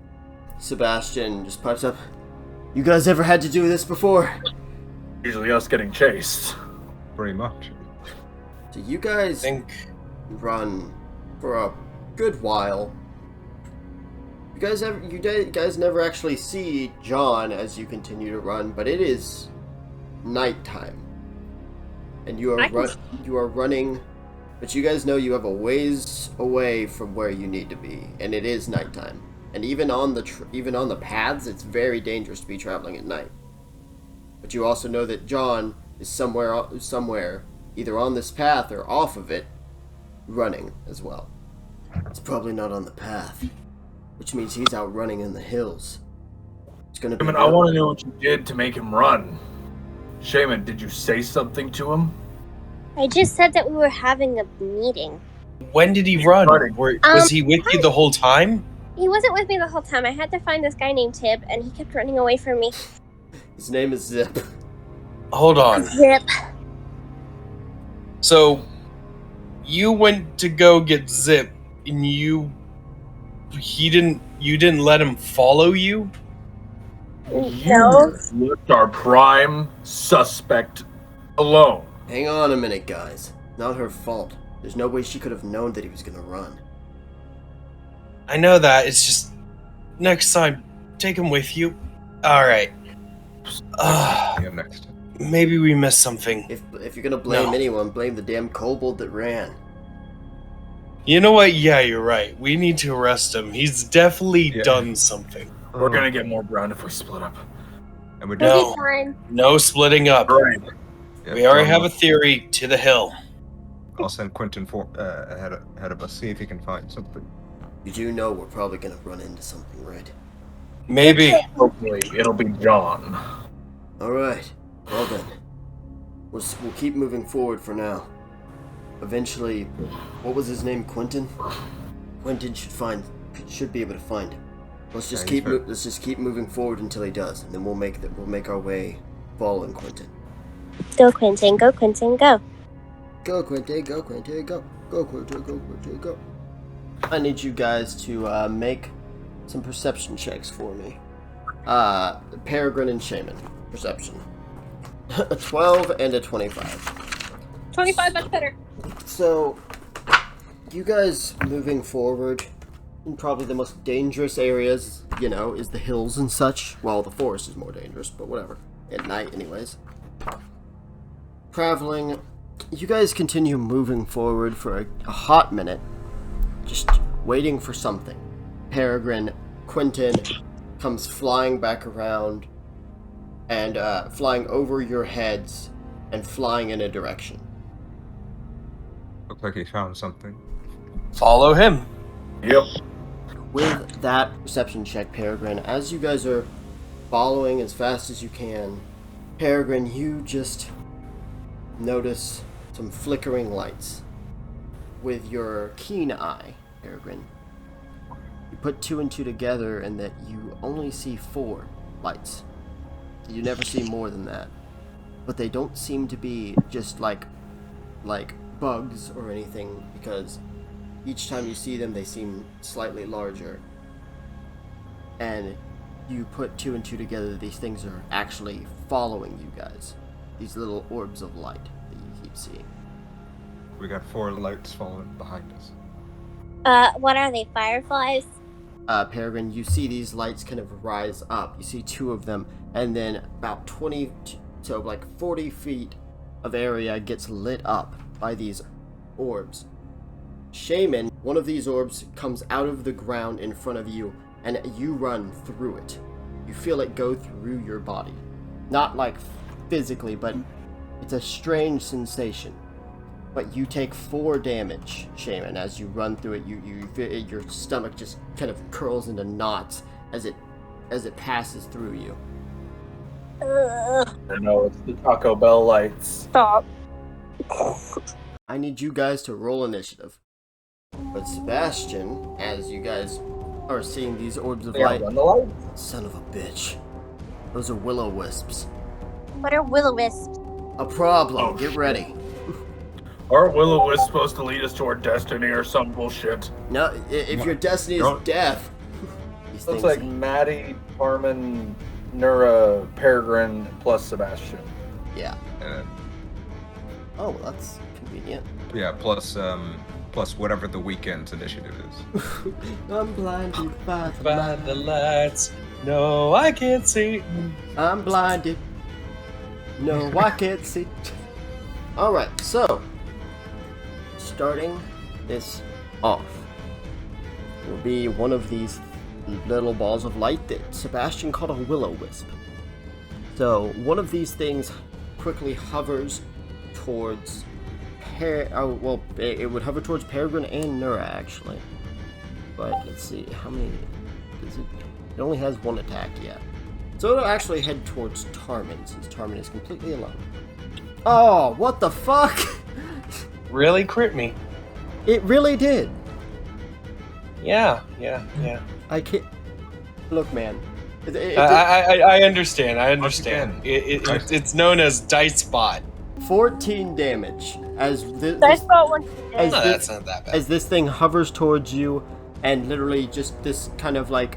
Sebastian just pipes up, "You guys ever had to do this before?" Usually us getting chased. Pretty much. So you guys run for a good while. You guys never actually see John as you continue to run, but it is nighttime. And you are running, but you guys know you have a ways away from where you need to be, and it is nighttime. And even on the paths, it's very dangerous to be traveling at night. But you also know that John is somewhere, either on this path or off of it, running as well. It's probably not on the path, which means he's out running in the hills. It's gonna be. I want to know what you did to make him run. Shaman, did you say something to him? I just said that we were having a meeting. When did he run? Was he with you the whole time? He wasn't with me the whole time. I had to find this guy named Tib, and he kept running away from me. His name is Zip. Hold on. Zip. So, you went to go get Zip, and you didn't let him follow you? No. You left our prime suspect alone. Hang on a minute, guys. Not her fault. There's no way she could have known that he was gonna run. I know that. It's just next time, take him with you. All right. Yeah, next. Maybe we missed something. If you're gonna blame anyone, blame the damn kobold that ran. You know what? Yeah, you're right. We need to arrest him. He's definitely done something. We're gonna get more brown if we split up. And we're No. No splitting up. Right. Yeah, We already John have a theory. To the hill. I'll send Quentin ahead of us, see if he can find something. You do know we're probably gonna run into something, right? Maybe. Hopefully, it'll be John. Alright, well then. We'll keep moving forward for now. Eventually, what was his name? Quentin? Quentin should be able to find him. Let's just keep moving forward until he does, and then we'll make our way following Quentin. Go, Quentin. Go, Quentin. Go. Go, Quentin. Go, Quentin. Go. Go, Quentin. Go, Quentin. Go. I need you guys to make some perception checks for me. Peregrine and Shaman. Perception. A 12 and a 25. 25, much better. So, you guys moving forward, in probably the most dangerous areas, is the hills and such. Well, the forest is more dangerous, but whatever. At night, anyways. Traveling, you guys continue moving forward for a hot minute, just waiting for something. Peregrine, Quentin comes flying back around and flying over your heads and flying in a direction. Looks like he found something. Follow him. Yep. With that perception check, Peregrine, as you guys are following as fast as you can, Peregrine, you just notice some flickering lights. With your keen eye, Peregrine, you put 2 and 2 together and that you only see 4 lights. You never see more than that. But they don't seem to be just like bugs or anything, because each time you see them they seem slightly larger. And you put 2 and 2 together, these things are actually following you guys. These little orbs of light that you keep seeing. We got 4 lights falling behind us. What are they, fireflies? Peregrine, you see these lights kind of rise up. You see 2 of them, and then about 40 feet of area gets lit up by these orbs. Shaman, one of these orbs comes out of the ground in front of you, and you run through it. You feel it go through your body. Not like physically, but it's a strange sensation. But you take 4 damage, Shaman, as you run through it. You feel your stomach just kind of curls into knots as it passes through you. I know, it's the Taco Bell lights. Stop. I need you guys to roll initiative. But Sebastian, as you guys are seeing these orbs of light, On the lights. son of a bitch, those are will-o-wisps. What are will-o-wisps? A problem. Oh, Get shit. ready. Aren't Will-O-Wisp supposed to lead us to our destiny or some bullshit? No, if your destiny is Don't- death, these Looks things. like Maddie, Harmon, Nura, Peregrine, plus Sebastian. Yeah. And Oh, well, that's convenient. yeah, plus whatever the weekend's initiative is. I'm blinded by the By the lights. No, I can't see. I'm blinded. No, I can't see. Alright, so starting this off will be one of these little balls of light that Sebastian called a will-o-wisp. So one of these things quickly hovers towards it would hover towards Peregrine and Nura actually. But let's see, how many is it? It only has 1 attack yet. So it'll actually head towards Tarmin, since Tarmin is completely alone. Oh, what the fuck? Really crit me. It really did. Yeah. I can't. Look, man. I understand. I understand. Again. It's known as dice bot. 14 damage as Dice bot one. As No, this- that's not that bad. as this thing hovers towards you, and literally just this kind of like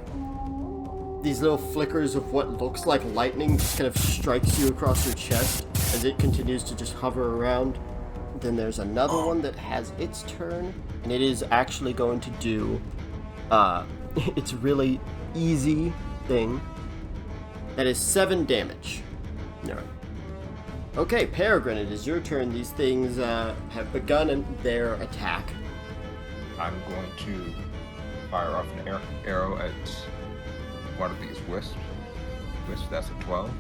these little flickers of what looks like lightning just kind of strikes you across your chest as it continues to just hover around. Then there's another one that has its turn, and it is actually going to do it's really easy thing that is 7 damage. No. Okay, Peregrine, it is your turn. These things have begun their attack. I'm going to fire off an arrow at one of these wisps. That's a 12.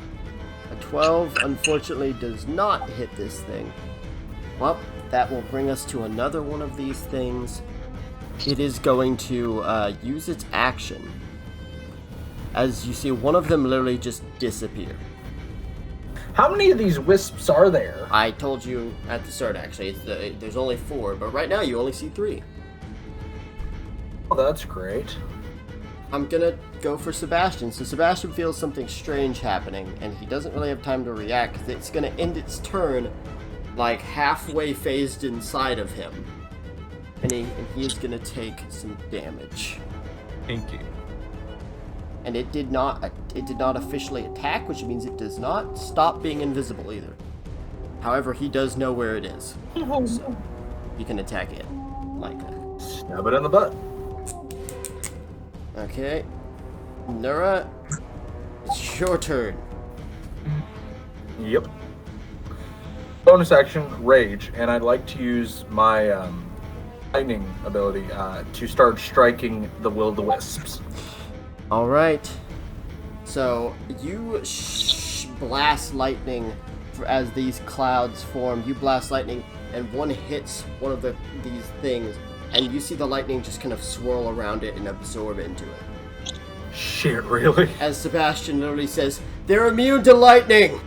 A 12, unfortunately, does not hit this thing. Well, that will bring us to another one of these things. it is going to use its action. As you see, one of them literally just disappear. How many of these wisps are there? I told you at the start, actually. There's only 4, but right now you only see 3. Oh, that's great. I'm gonna go for Sebastian. So Sebastian feels something strange happening, and he doesn't really have time to react, because it's gonna end its turn like halfway phased inside of him. And he is gonna take some damage. Pinky. And it did not officially attack, which means it does not stop being invisible either. However, he does know where it is, so he can attack it like that. Stab it in the butt. Okay, Nura, it's your turn. Yep. Bonus action, Rage, and I'd like to use my lightning ability to start striking the will-o-the-wisps. All right. So you blast lightning as these clouds form. You blast lightning, and one hits one of these things, and you see the lightning just kind of swirl around it and absorb into it. Shit, really? As Sebastian literally says, "They're immune to lightning."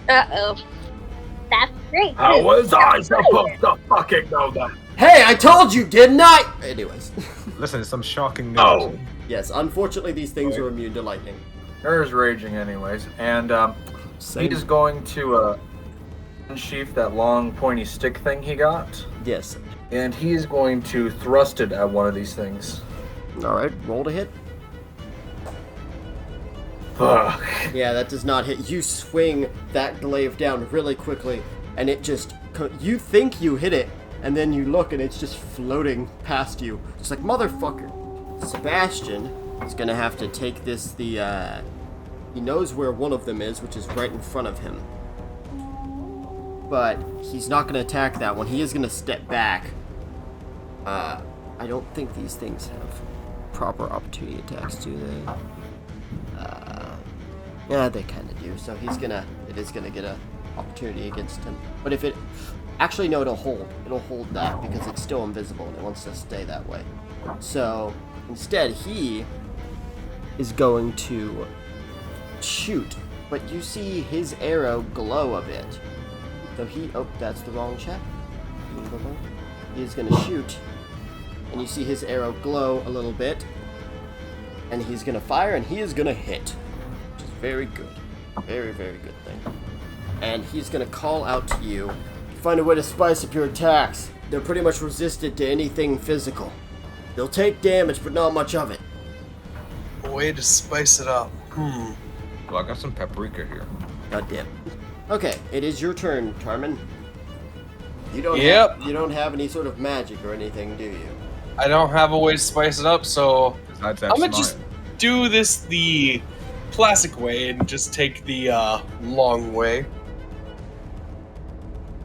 Uh-oh. That's great. How was I supposed to fucking know that? Hey, I told you, didn't I? Anyways. Listen, it's some shocking news. Oh. Yes, unfortunately these things are immune to lightning. There's raging anyways, and Same. he is going to unsheath that long pointy stick thing he got, Yes. and he is going to thrust it at one of these things. Alright, roll to hit. Fuck. Yeah, that does not hit. You swing that glaive down really quickly, and it just... You think you hit it, and then you look and it's just floating past you. Just like, motherfucker. Sebastian is gonna have to take this, he knows where one of them is, which is right in front of him. But he's not gonna attack that one. He is gonna step back. I don't think these things have proper opportunity attacks, do they? Yeah, they kind of do. So it is gonna get a opportunity against him. But if it, actually no, it'll hold that because it's still invisible and it wants to stay that way. So instead, he is going to shoot, but you see his arrow glow a bit. So that's the wrong check. He is gonna shoot, and you see his arrow glow a little bit, and he's gonna fire, and he is gonna hit. Very good. Very, very good thing. And he's gonna call out to you. Find a way to spice up your attacks. They're pretty much resistant to anything physical. They'll take damage, but not much of it. A way to spice it up. Well, I got some paprika here. God damn. Okay, it is your turn, Tarman. You don't have any sort of magic or anything, do you? I don't have a way to spice it up, so Besides that I'm gonna smile. just do this the classic way and just take the long way.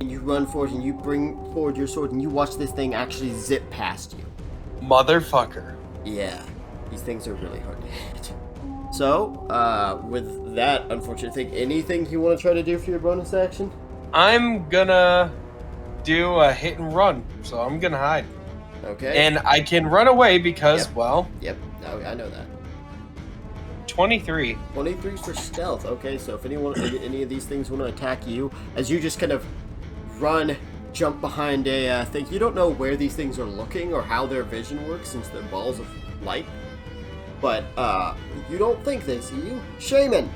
And you run forward and you bring forward your sword and you watch this thing actually zip past you. Motherfucker. Yeah, these things are really hard to hit. So, with that unfortunate thing, anything you want to try to do for your bonus action? I'm gonna do a hit and run, so I'm gonna hide. Okay. And I can run away because, Yep. well, Yep, I know that. 23. 23 for stealth. Okay, so if any of these things want to attack you, as you just kind of run, jump behind a thing, you don't know where these things are looking or how their vision works since they're balls of light. But you don't think they see you. Shaman.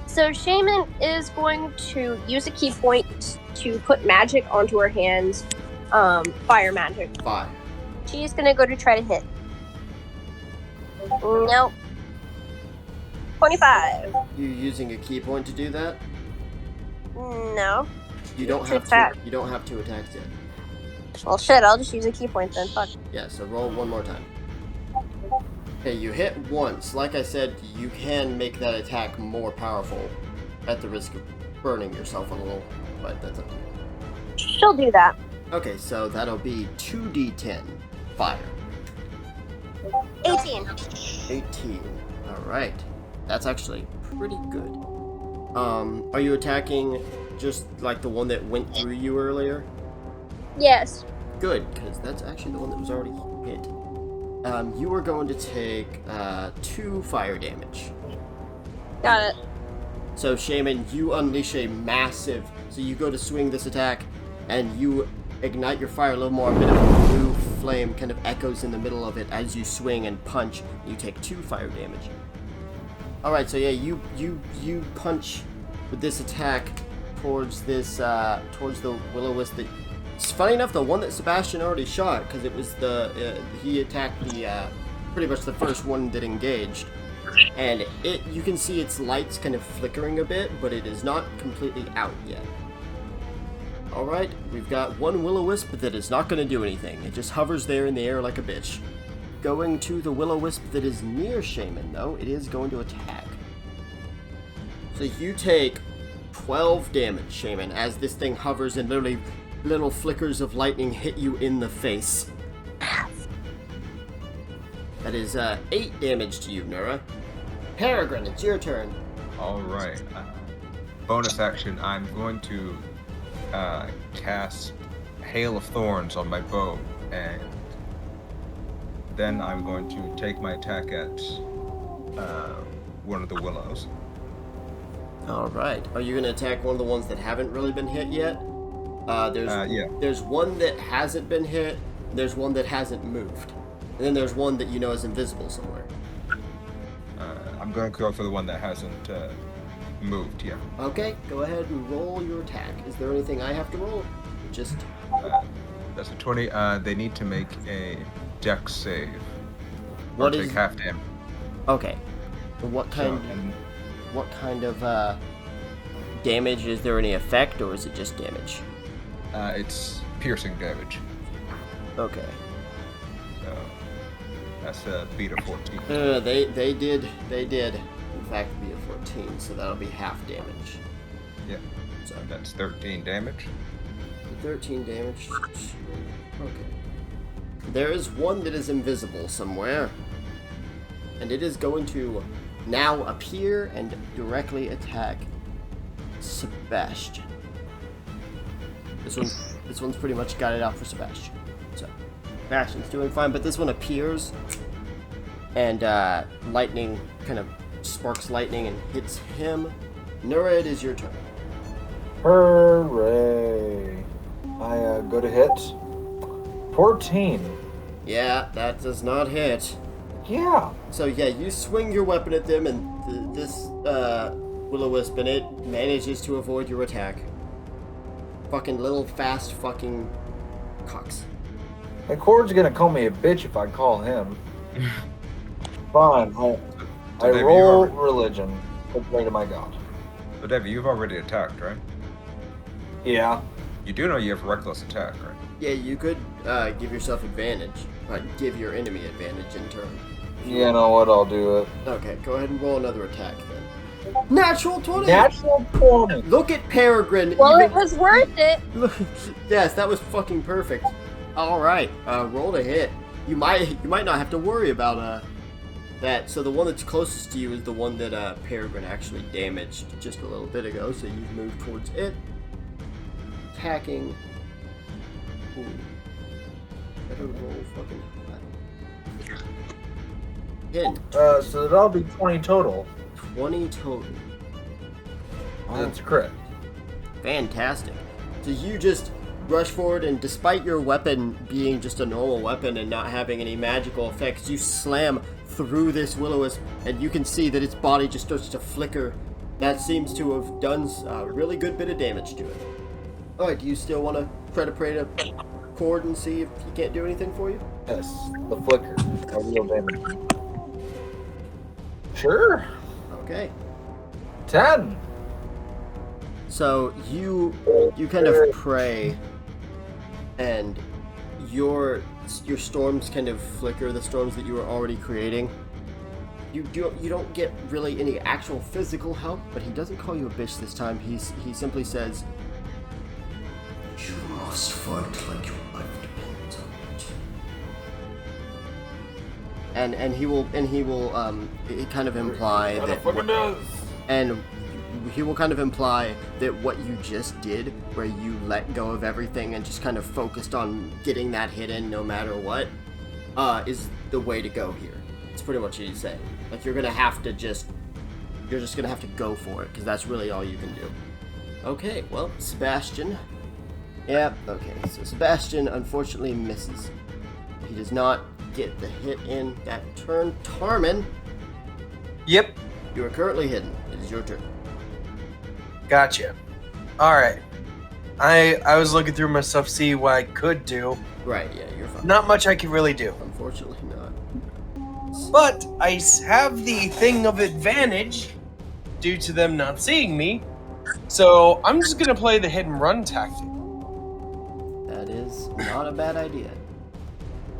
So Shaman is going to use a key point to put magic onto her hands. Fire magic. 5. She's gonna go to try to hit. Nope. 25. You using a key point to do that? No. You don't It's have attack. to. You don't have to attack yet. Well, shit, I'll just use a key point then. Fuck. Yeah. So roll one more time. Okay, you hit once. Like I said, you can make that attack more powerful, at the risk of burning yourself a little. But that's up to you. She'll do that. Okay, so that'll be 2d10 fire. 18. 18. All right. That's actually pretty good. Are you attacking just like the one that went through you earlier? Yes. Good, because that's actually the one that was already hit. You are going to take 2 fire damage. Got it. So, Shaman, you unleash a massive... So you go to swing this attack, and you ignite your fire a little more. A bit of a blue flame kind of echoes in the middle of it as you swing and punch. You take 2 fire damage. Alright, so yeah, you punch with this attack towards this, towards the will-o-wisp that... It's funny enough, the one that Sebastian already shot, because it was the, he attacked the, pretty much the first one that engaged. And you can see its lights kind of flickering a bit, but it is not completely out yet. Alright, we've got one will-o-wisp that is not going to do anything. It just hovers there in the air like a bitch. Going to the will-o-wisp that is near Shaman, though, it is going to attack. So you take 12 damage, Shaman, as this thing hovers and literally little flickers of lightning hit you in the face. That is 8 damage to you, Nura. Peregrine, it's your turn. Alright. Bonus action, I'm going to cast Hail of Thorns on my bow, and then I'm going to take my attack at one of the willows. Alright. Are you going to attack one of the ones that haven't really been hit yet? Yeah. There's one that hasn't been hit, there's one that hasn't moved. And then there's one that you know is invisible somewhere. I'm going to go for the one that hasn't moved yet. Okay, go ahead and roll your attack. Is there anything I have to roll? Just... That's a 20. They need to make a dex save. What or is... take half damage. Okay. What kind of damage? Is there any effect, or is it just damage? It's piercing damage. Okay. So that's a beat of 14. They did. In fact, be a 14, so that'll be half damage. Yeah. So That's 13 damage. 13 damage. Okay. There is one that is invisible somewhere, and it is going to now appear and directly attack Sebastian. This one's pretty much got it out for Sebastian. So Sebastian's doing fine, but this one appears and lightning kind of sparks lightning and hits him. Nura, it is your turn. Hooray! I go to hit. 14. Yeah, that does not hit. Yeah. So yeah, you swing your weapon at them, and this will-o-wisp, and it manages to avoid your attack. Fucking little fast fucking cocks. The Cord's gonna call me a bitch if I call him. Fine. I David, roll religion to pray to my god. So, David, you've already attacked, right? Yeah. You do know you have reckless attack, right? Yeah, you could give yourself advantage, give your enemy advantage in turn. You know what? I'll do it. Okay, go ahead and roll another attack then. Natural 20! Natural 20. Look at Peregrine! Well, it was worth it. Yes, that was fucking perfect. Alright, roll to hit. You might not have to worry about that. So the one that's closest to you is the one that Peregrine actually damaged just a little bit ago, so you've moved towards it. Attacking. Ooh. Better roll fucking high. Hit. So that'll be 20 total. 20 total. That's correct. Fantastic. So you just rush forward, and despite your weapon being just a normal weapon and not having any magical effects, you slam through this will-o-wisp, and you can see that its body just starts to flicker. That seems to have done a really good bit of damage to it. Alright, do you still want to try to pray to Cord and see if he can't do anything for you? Yes, the flicker. A real damage. Sure. Okay. 10. So you kind of pray, and your storms kind of flicker, the storms that you were already creating. You don't get really any actual physical help, but he doesn't call you a bitch this time. He simply says, "You must fight like your life depends on it." And he will kind of imply that. Fucking does. And he will kind of imply that what you just did, where you let go of everything and just kind of focused on getting that hit in no matter what, is the way to go here. It's pretty much what he's saying. Like, you're just gonna have to go for it, because that's really all you can do. Okay, well, Sebastian. Yep, okay, so Sebastian unfortunately misses. He does not get the hit in that turn. Tarmin, Yep. you are currently hidden. It is your turn. Gotcha. Alright. I was looking through my stuff, see what I could do. Right, yeah, you're fine. Not much I could really do. Unfortunately not. But I have the thing of advantage due to them not seeing me. So I'm just gonna play the hit and run tactic. That is not a bad idea.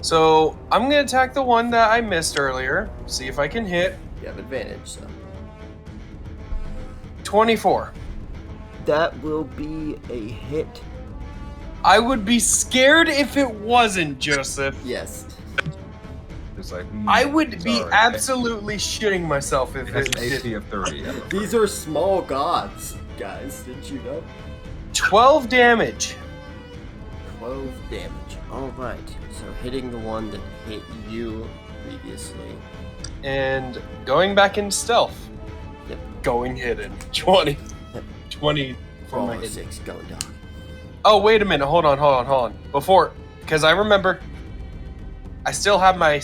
So I'm gonna attack the one that I missed earlier. See if I can hit. You have advantage, so. 24. That will be a hit. I would be scared if it wasn't, Joseph. Yes. It's like, I would be sorry. absolutely shitting myself if It has it an did. AC of 30. These are small gods, guys. Didn't you know? 12 damage. 12 damage. Alright. So hitting the one that hit you previously. And going back into stealth. Yep. Going hidden. 20. Yep. 20 for my Roll a hidden. 6. Go, dog. Oh, wait a minute. Hold on. Before, because I remember I still have my...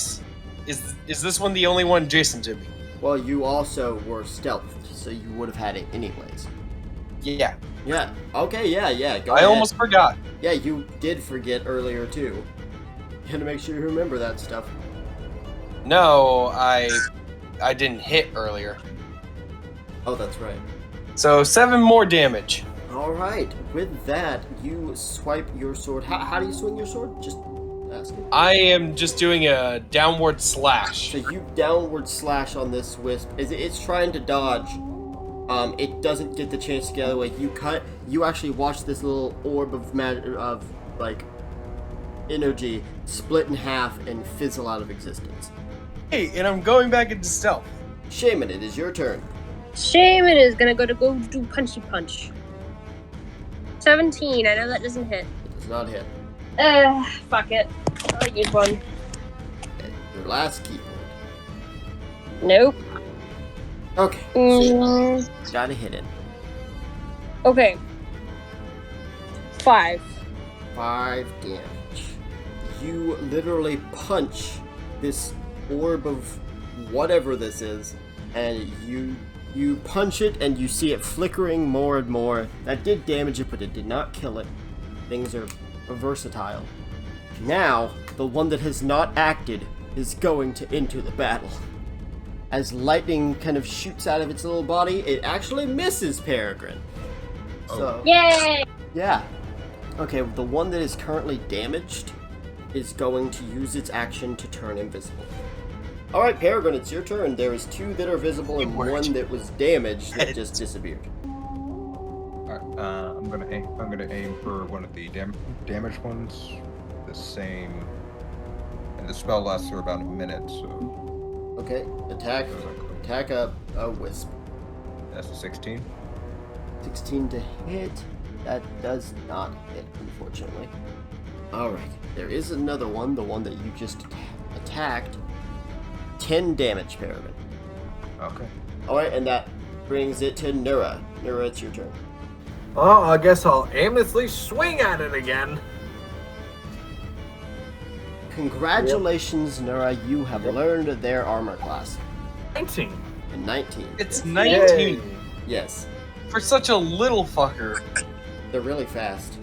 Is this one the only one adjacent to me? Well, you also were stealthed, so you would have had it anyways. Yeah. Yeah. Okay, yeah. Go I ahead. almost forgot. Yeah, you did forget earlier, too. You had to make sure you remember that stuff. No, I didn't hit earlier. Oh, that's right. So 7 more damage. Alright, with that, you swipe your sword. How do you swing your sword? Just asking. I am just doing a downward slash. So you downward slash on this wisp. It's trying to dodge. It doesn't get the chance to get out of the way. You cut. You actually watch this little orb of energy split in half and fizzle out of existence. Hey, and I'm going back into stealth. Shaman, it is your turn. Shaman is gonna go do punchy punch. 17. I know that doesn't hit. It does not hit. Fuck it. I'll use one. Okay, your last key point. Nope. Okay. So Mm, gotta hit it. okay. 5. 5 damage. You literally punch this orb of whatever this is, and you punch it and you see it flickering more and more. That did damage it, but it did not kill it. Things are versatile. Now, the one that has not acted is going to enter the battle. As lightning kind of shoots out of its little body, it actually misses Peregrine. So, Yay! yeah. Okay, the one that is currently damaged is going to use its action to turn invisible. Alright, Peregrine, it's your turn. There is 2 that are visible and one that was damaged that just disappeared. Alright, I'm gonna aim for one of the damaged ones. The same, and the spell lasts for about a minute, so Okay, attack a wisp. that's a 16. 16 to hit. That does not hit, unfortunately. Alright, there is another one, the one that you just attacked. 10 damage, Peregrine. Okay. Alright, and that brings it to Nura. Nura, it's your turn. Well, I guess I'll aimlessly swing at it again. Congratulations, Nura, you have learned their armor class. 19. And 19. It's Yes. 19. Yes. For such a little fucker. They're really fast.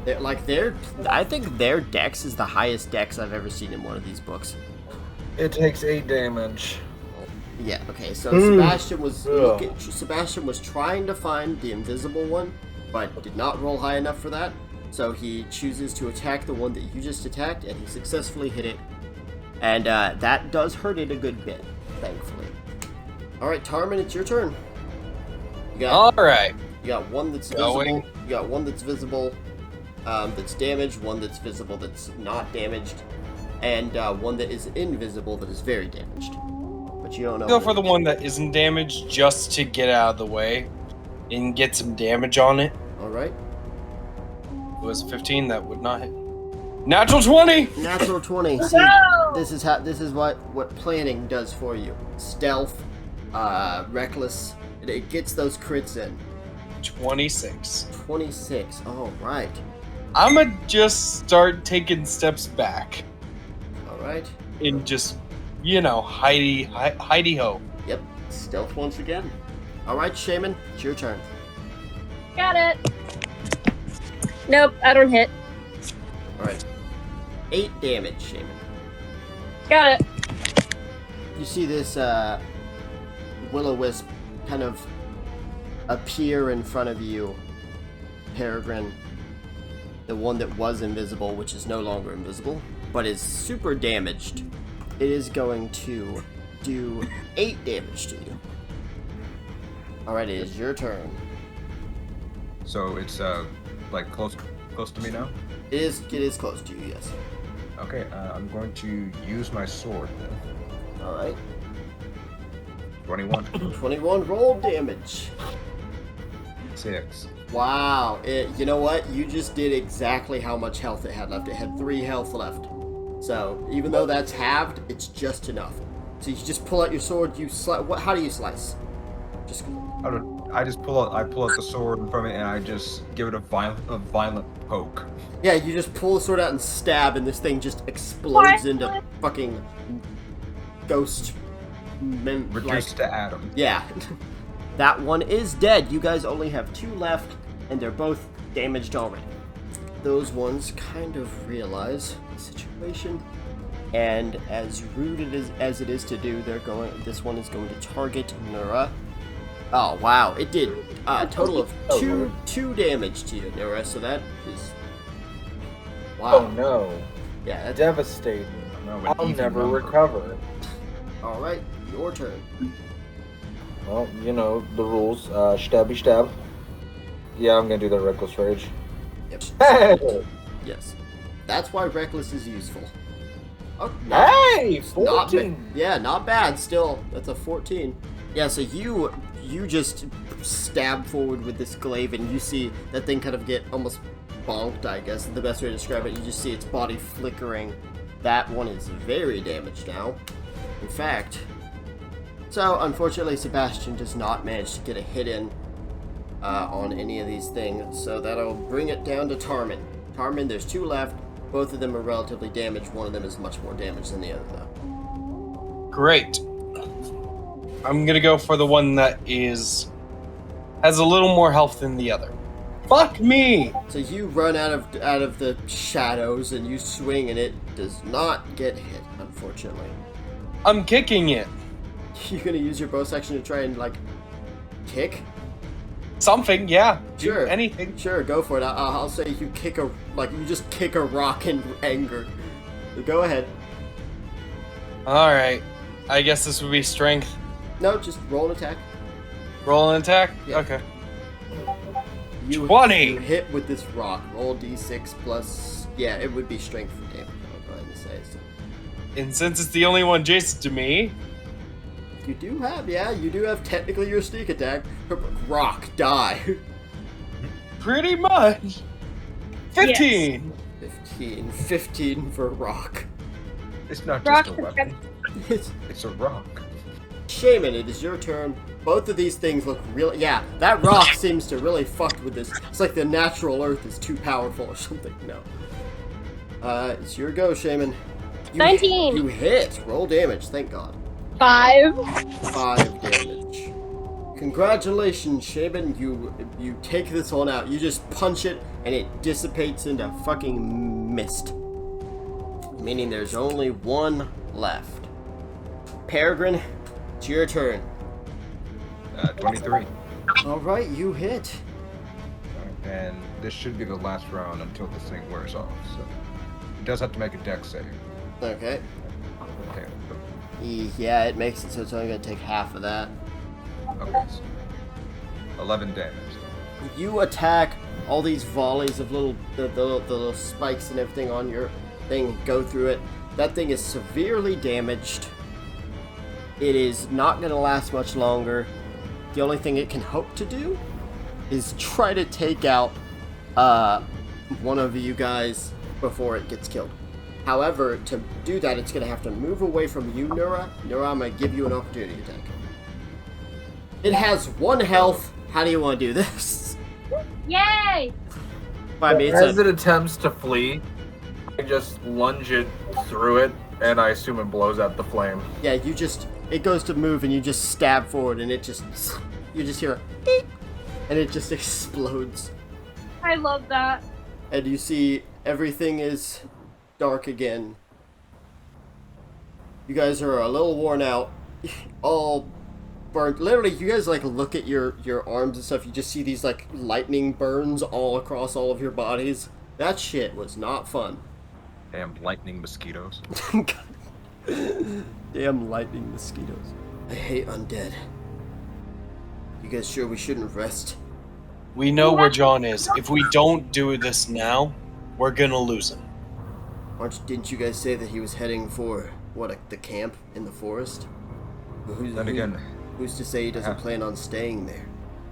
I think their dex is the highest dex I've ever seen in one of these books. It takes 8 damage. Yeah, okay, so Ugh. Sebastian was trying to find the invisible one, but did not roll high enough for that. So he chooses to attack the one that you just attacked, and he successfully hit it. And that does hurt it a good bit, thankfully. Alright, Tarmin, it's your turn. You Alright. got one that's Going. visible. You got one that's visible, that's damaged, one that's visible that's not damaged, and one that is invisible that is very damaged. But you don't know. Go for the one that isn't damaged just to get out of the way. and get some damage on it. All right. It was a 15, that would not hit. Natural 20! Natural 20. See, No! this is what planning does for you. Stealth, reckless. It gets those crits in. 26. 26. All right. I'ma just start taking steps back. All right. And just, hidey ho. Yep. Stealth once again. All right, Shaman, it's your turn. Got it. Nope, I don't hit. All right. 8 damage, Shaman. Got it. You see this will-o-wisp kind of appear in front of you, Peregrine. The one that was invisible, which is no longer invisible, but is super damaged. It is going to do 8 damage to you. Alright, it is your turn. So it's like close to me now. It is close to you, yes. Okay, I'm going to use my sword then. Alright. 21. 21 roll damage. 6. Wow. You know what? You just did exactly how much health it had left. It had 3 health left. So, even though that's halved, it's just enough. So you just pull out your sword, you slice. How do you slice? Just I pull out the sword from it and I just give it a violent poke. Yeah, you just pull the sword out and stab, and this thing just explodes into fucking ghost men. Reduced to atoms. Yeah. That one is dead. You guys only have 2 left, and they're both damaged already. Those ones kind of realize the situation, and as rude as it is to do, this one is going to target Nura. Oh wow, it did a total of two damage to you, Nura, so that is... Wow. Oh no. Yeah, that's... Devastating. No, I'll never recover. Alright, your turn. Well, you know the rules. Stabby stab. Yeah, I'm gonna do the reckless rage. Yep. Hey! Yes. That's why Reckless is useful. Oh, Hey! not 14! yeah, not bad still. That's a 14. Yeah, so you just stab forward with this glaive, and you see that thing kind of get almost bonked, I guess, the best way to describe it. You just see its body flickering. That one is very damaged now. In fact... So, unfortunately, Sebastian does not manage to get a hit in on any of these things, so that'll bring it down to Tarmin. Tarmin, there's 2 left. Both of them are relatively damaged. One of them is much more damaged than the other, though. Great. I'm gonna go for the one that has a little more health than the other. Fuck me! So you run out of the shadows and you swing, and it does not get hit, unfortunately. I'm kicking it. You're gonna use your bonus action to try and kick? Something, yeah. Sure. Anything. Sure, go for it. I'll say you you just kick a rock in anger. Go ahead. Alright. I guess this would be strength. No, just roll an attack. Roll an attack? Yeah. Okay. You 20! You hit with this rock. Roll d6 plus... Yeah, it would be strength for damage, I'll go ahead and say. So. And since it's the only one adjacent to me... You do have technically your sneak attack. Rock, die. Pretty much. 15! Yes. 15 for rock. It's not Rock just a weapon. It's a rock. Shaman, it is your turn. Both of these things look really... Yeah, that rock seems to really fucked with this. It's like the natural earth is too powerful or something. No. It's your go, Shaman. 19. You hit. Roll damage, thank God. 5. 5 damage. Congratulations, Shaman. You take this one out. You just punch it, and it dissipates into fucking mist. Meaning there's only one left. Peregrine, it's your turn. 23. Alright, you hit. And this should be the last round until this thing wears off. So it does have to make a dex save. Okay. Okay. Yeah, it makes it so it's only going to take half of that. Okay. So 11 damage. You attack, all these volleys of the little spikes and everything on your thing go through it. That thing is severely damaged. It is not going to last much longer. The only thing it can hope to do is try to take out one of you guys before it gets killed. However, to do that, it's going to have to move away from you, Nura. Nura, I'm going to give you an opportunity attack. It has 1 health. How do you want to do this? Yay! I mean, As it attempts to flee, I just lunge it through it, and I assume it blows out the flame. yeah, it goes to move, and you just stab forward, and you just hear a beep, and it just explodes. I love that. And you see everything is dark again. You guys are a little worn out, all burnt. Literally, you guys like look at your arms and stuff. You just see these like lightning burns all across all of your bodies. That shit was not fun. Damn lightning mosquitoes. Damn lightning mosquitoes. I hate undead. You guys sure we shouldn't rest? We know where John is. If we don't do this now, we're gonna lose him. Didn't you guys say that he was heading for the camp in the forest? Then again, Who's to say he doesn't plan on staying there?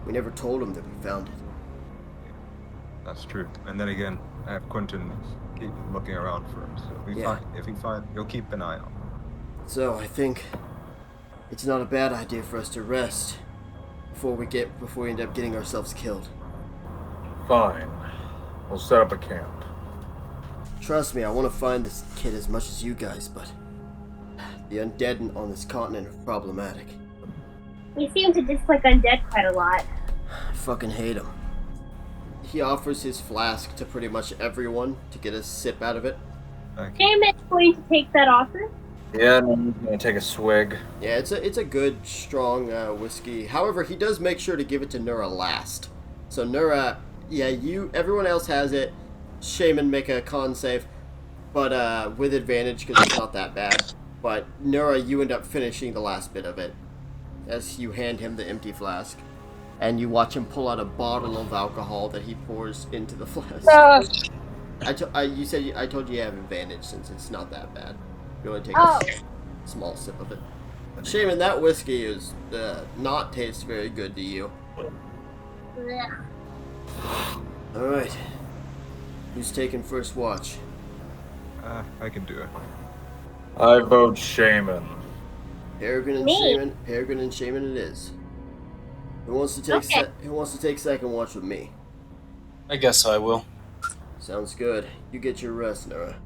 We never told him that we found it. that's true. And then again, I have Quentin keep looking around for him. So if he find, he'll keep an eye on. So I think it's not a bad idea for us to rest before we end up getting ourselves killed. Fine. We'll set up a camp. Trust me, I want to find this kid as much as you guys, but the undead on this continent are problematic. We seem to dislike undead quite a lot. I fucking hate him. He offers his flask to pretty much everyone to get a sip out of it. Okay. Shaman's going to take that offer. Yeah, I'm gonna take a swig. Yeah, it's a good, strong whiskey. However, he does make sure to give it to Nura last. So Nura, yeah, everyone else has it. Shaman, make a con save, but with advantage because it's not that bad. But Nura, you end up finishing the last bit of it as you hand him the empty flask. And you watch him pull out a bottle of alcohol that he pours into the flask. I told you have advantage since it's not that bad. You only take a small sip of it. Shaman, that whiskey is not taste very good to you. Alright. Who's taking first watch? I can do it. I vote Shaman. Peregrine and Shaman it is. Who wants to take second watch with me? I guess I will. Sounds good. You get your rest, Nura.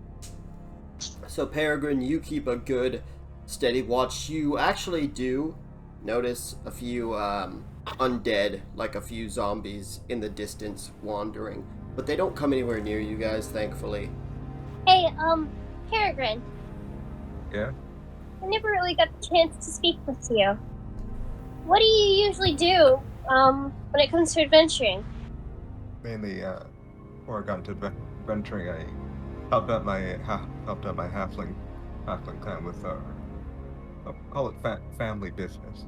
So Peregrine, you keep a good, steady watch. You actually do notice a few undead, like a few zombies in the distance wandering, but they don't come anywhere near you guys, thankfully. Hey, Peregrine. Yeah? I never really got the chance to speak with you. What do you usually do, when it comes to adventuring? Mainly, before I got into adventuring, I helped out my halfling clan with I'll call it family business.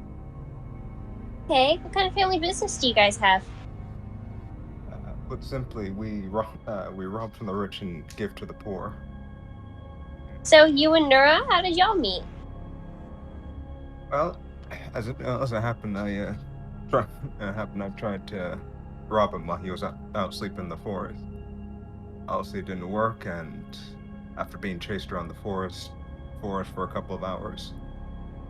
Okay, what kind of family business do you guys have? Put simply, we rob from the rich and give to the poor. So you and Nura, how did y'all meet? Well, as it happened, I tried to rob him while he was out sleeping in the forest. Obviously, it didn't work, and after being chased around the forest for a couple of hours,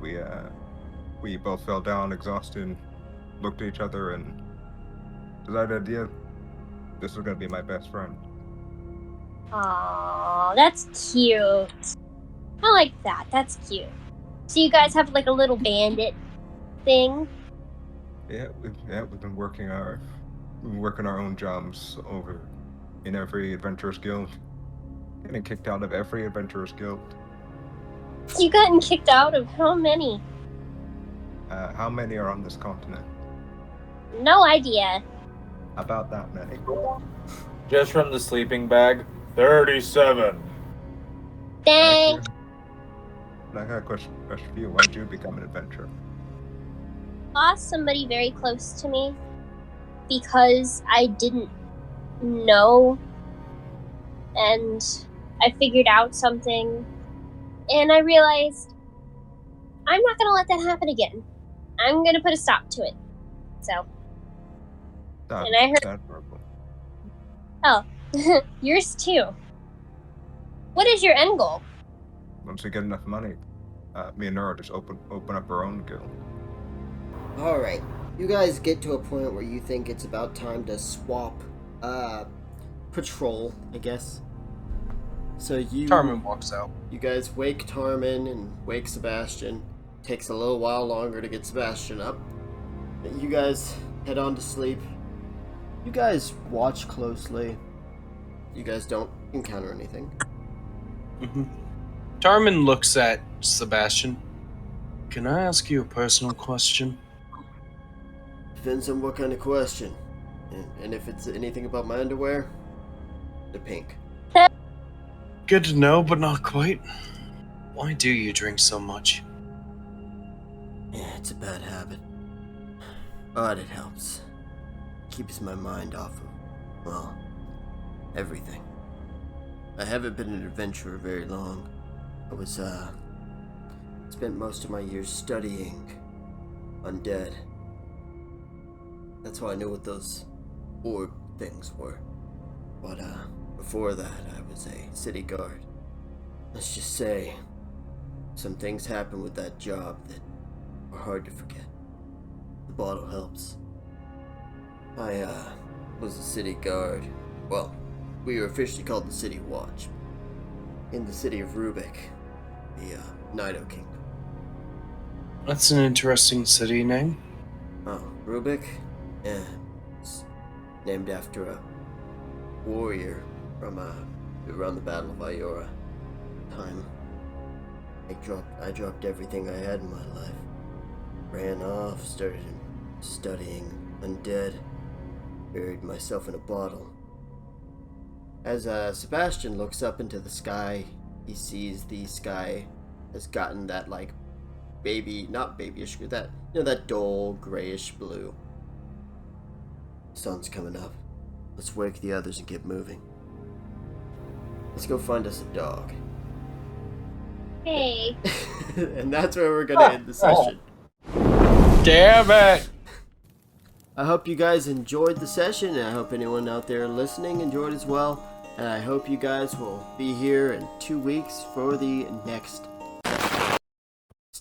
we both fell down exhausted, looked at each other, and decided, yeah, this was gonna be my best friend. Aww, that's cute. I like that. That's cute. So you guys have like a little bandit thing? Yeah, we've been working our own jobs over in every adventurers guild. Getting kicked out of every adventurers guild. You gotten kicked out of how many? How many are on this continent? No idea. About that many. Just from the sleeping bag, 37. Dang. I got a question for you. Why did you become an adventurer? Lost somebody very close to me because I didn't know, and I figured out something, and I realized I'm not gonna let that happen again. I'm gonna put a stop to it. So That's And I heard- admirable. Oh, yours too. What is your end goal? Once we get enough money, me and Nora just open up our own guild. Alright, you guys get to a point where you think it's about time to swap, patrol, I guess. So Tarman walks out. you guys wake Tarman and wake Sebastian. Takes a little while longer to get Sebastian up. You guys head on to sleep. You guys watch closely. You guys don't encounter anything. Tarman looks at Sebastian. Can I ask you a personal question? Depends on what kind of question. And if it's anything about my underwear, they're pink. Good to know, but not quite. Why do you drink so much? Yeah, it's a bad habit. But it helps. Keeps my mind off of, well, everything. I haven't been an adventurer very long. I was, spent most of my years studying undead. That's how I knew what those orb things were. But, before that, I was a city guard. Let's just say, some things happened with that job that are hard to forget. The bottle helps. I, was a city guard. Well, we were officially called the City Watch. In the city of Rubik, the, Nido Kingdom. That's an interesting city name. Oh, Rubik? Yeah, it's named after a warrior from, around the Battle of Iora. Time. I dropped everything I had in my life. Ran off, started studying undead. Buried myself in a bottle. As Sebastian looks up into the sky, he sees the sky has gotten that like not babyish, that that dull grayish blue. Sun's coming up. Let's wake the others and get moving. Let's go find us a dog. Hey. And that's where we're gonna end the session. Damn it! I hope you guys enjoyed the session, and I hope anyone out there listening enjoyed as well. And I hope you guys will be here in 2 weeks for the next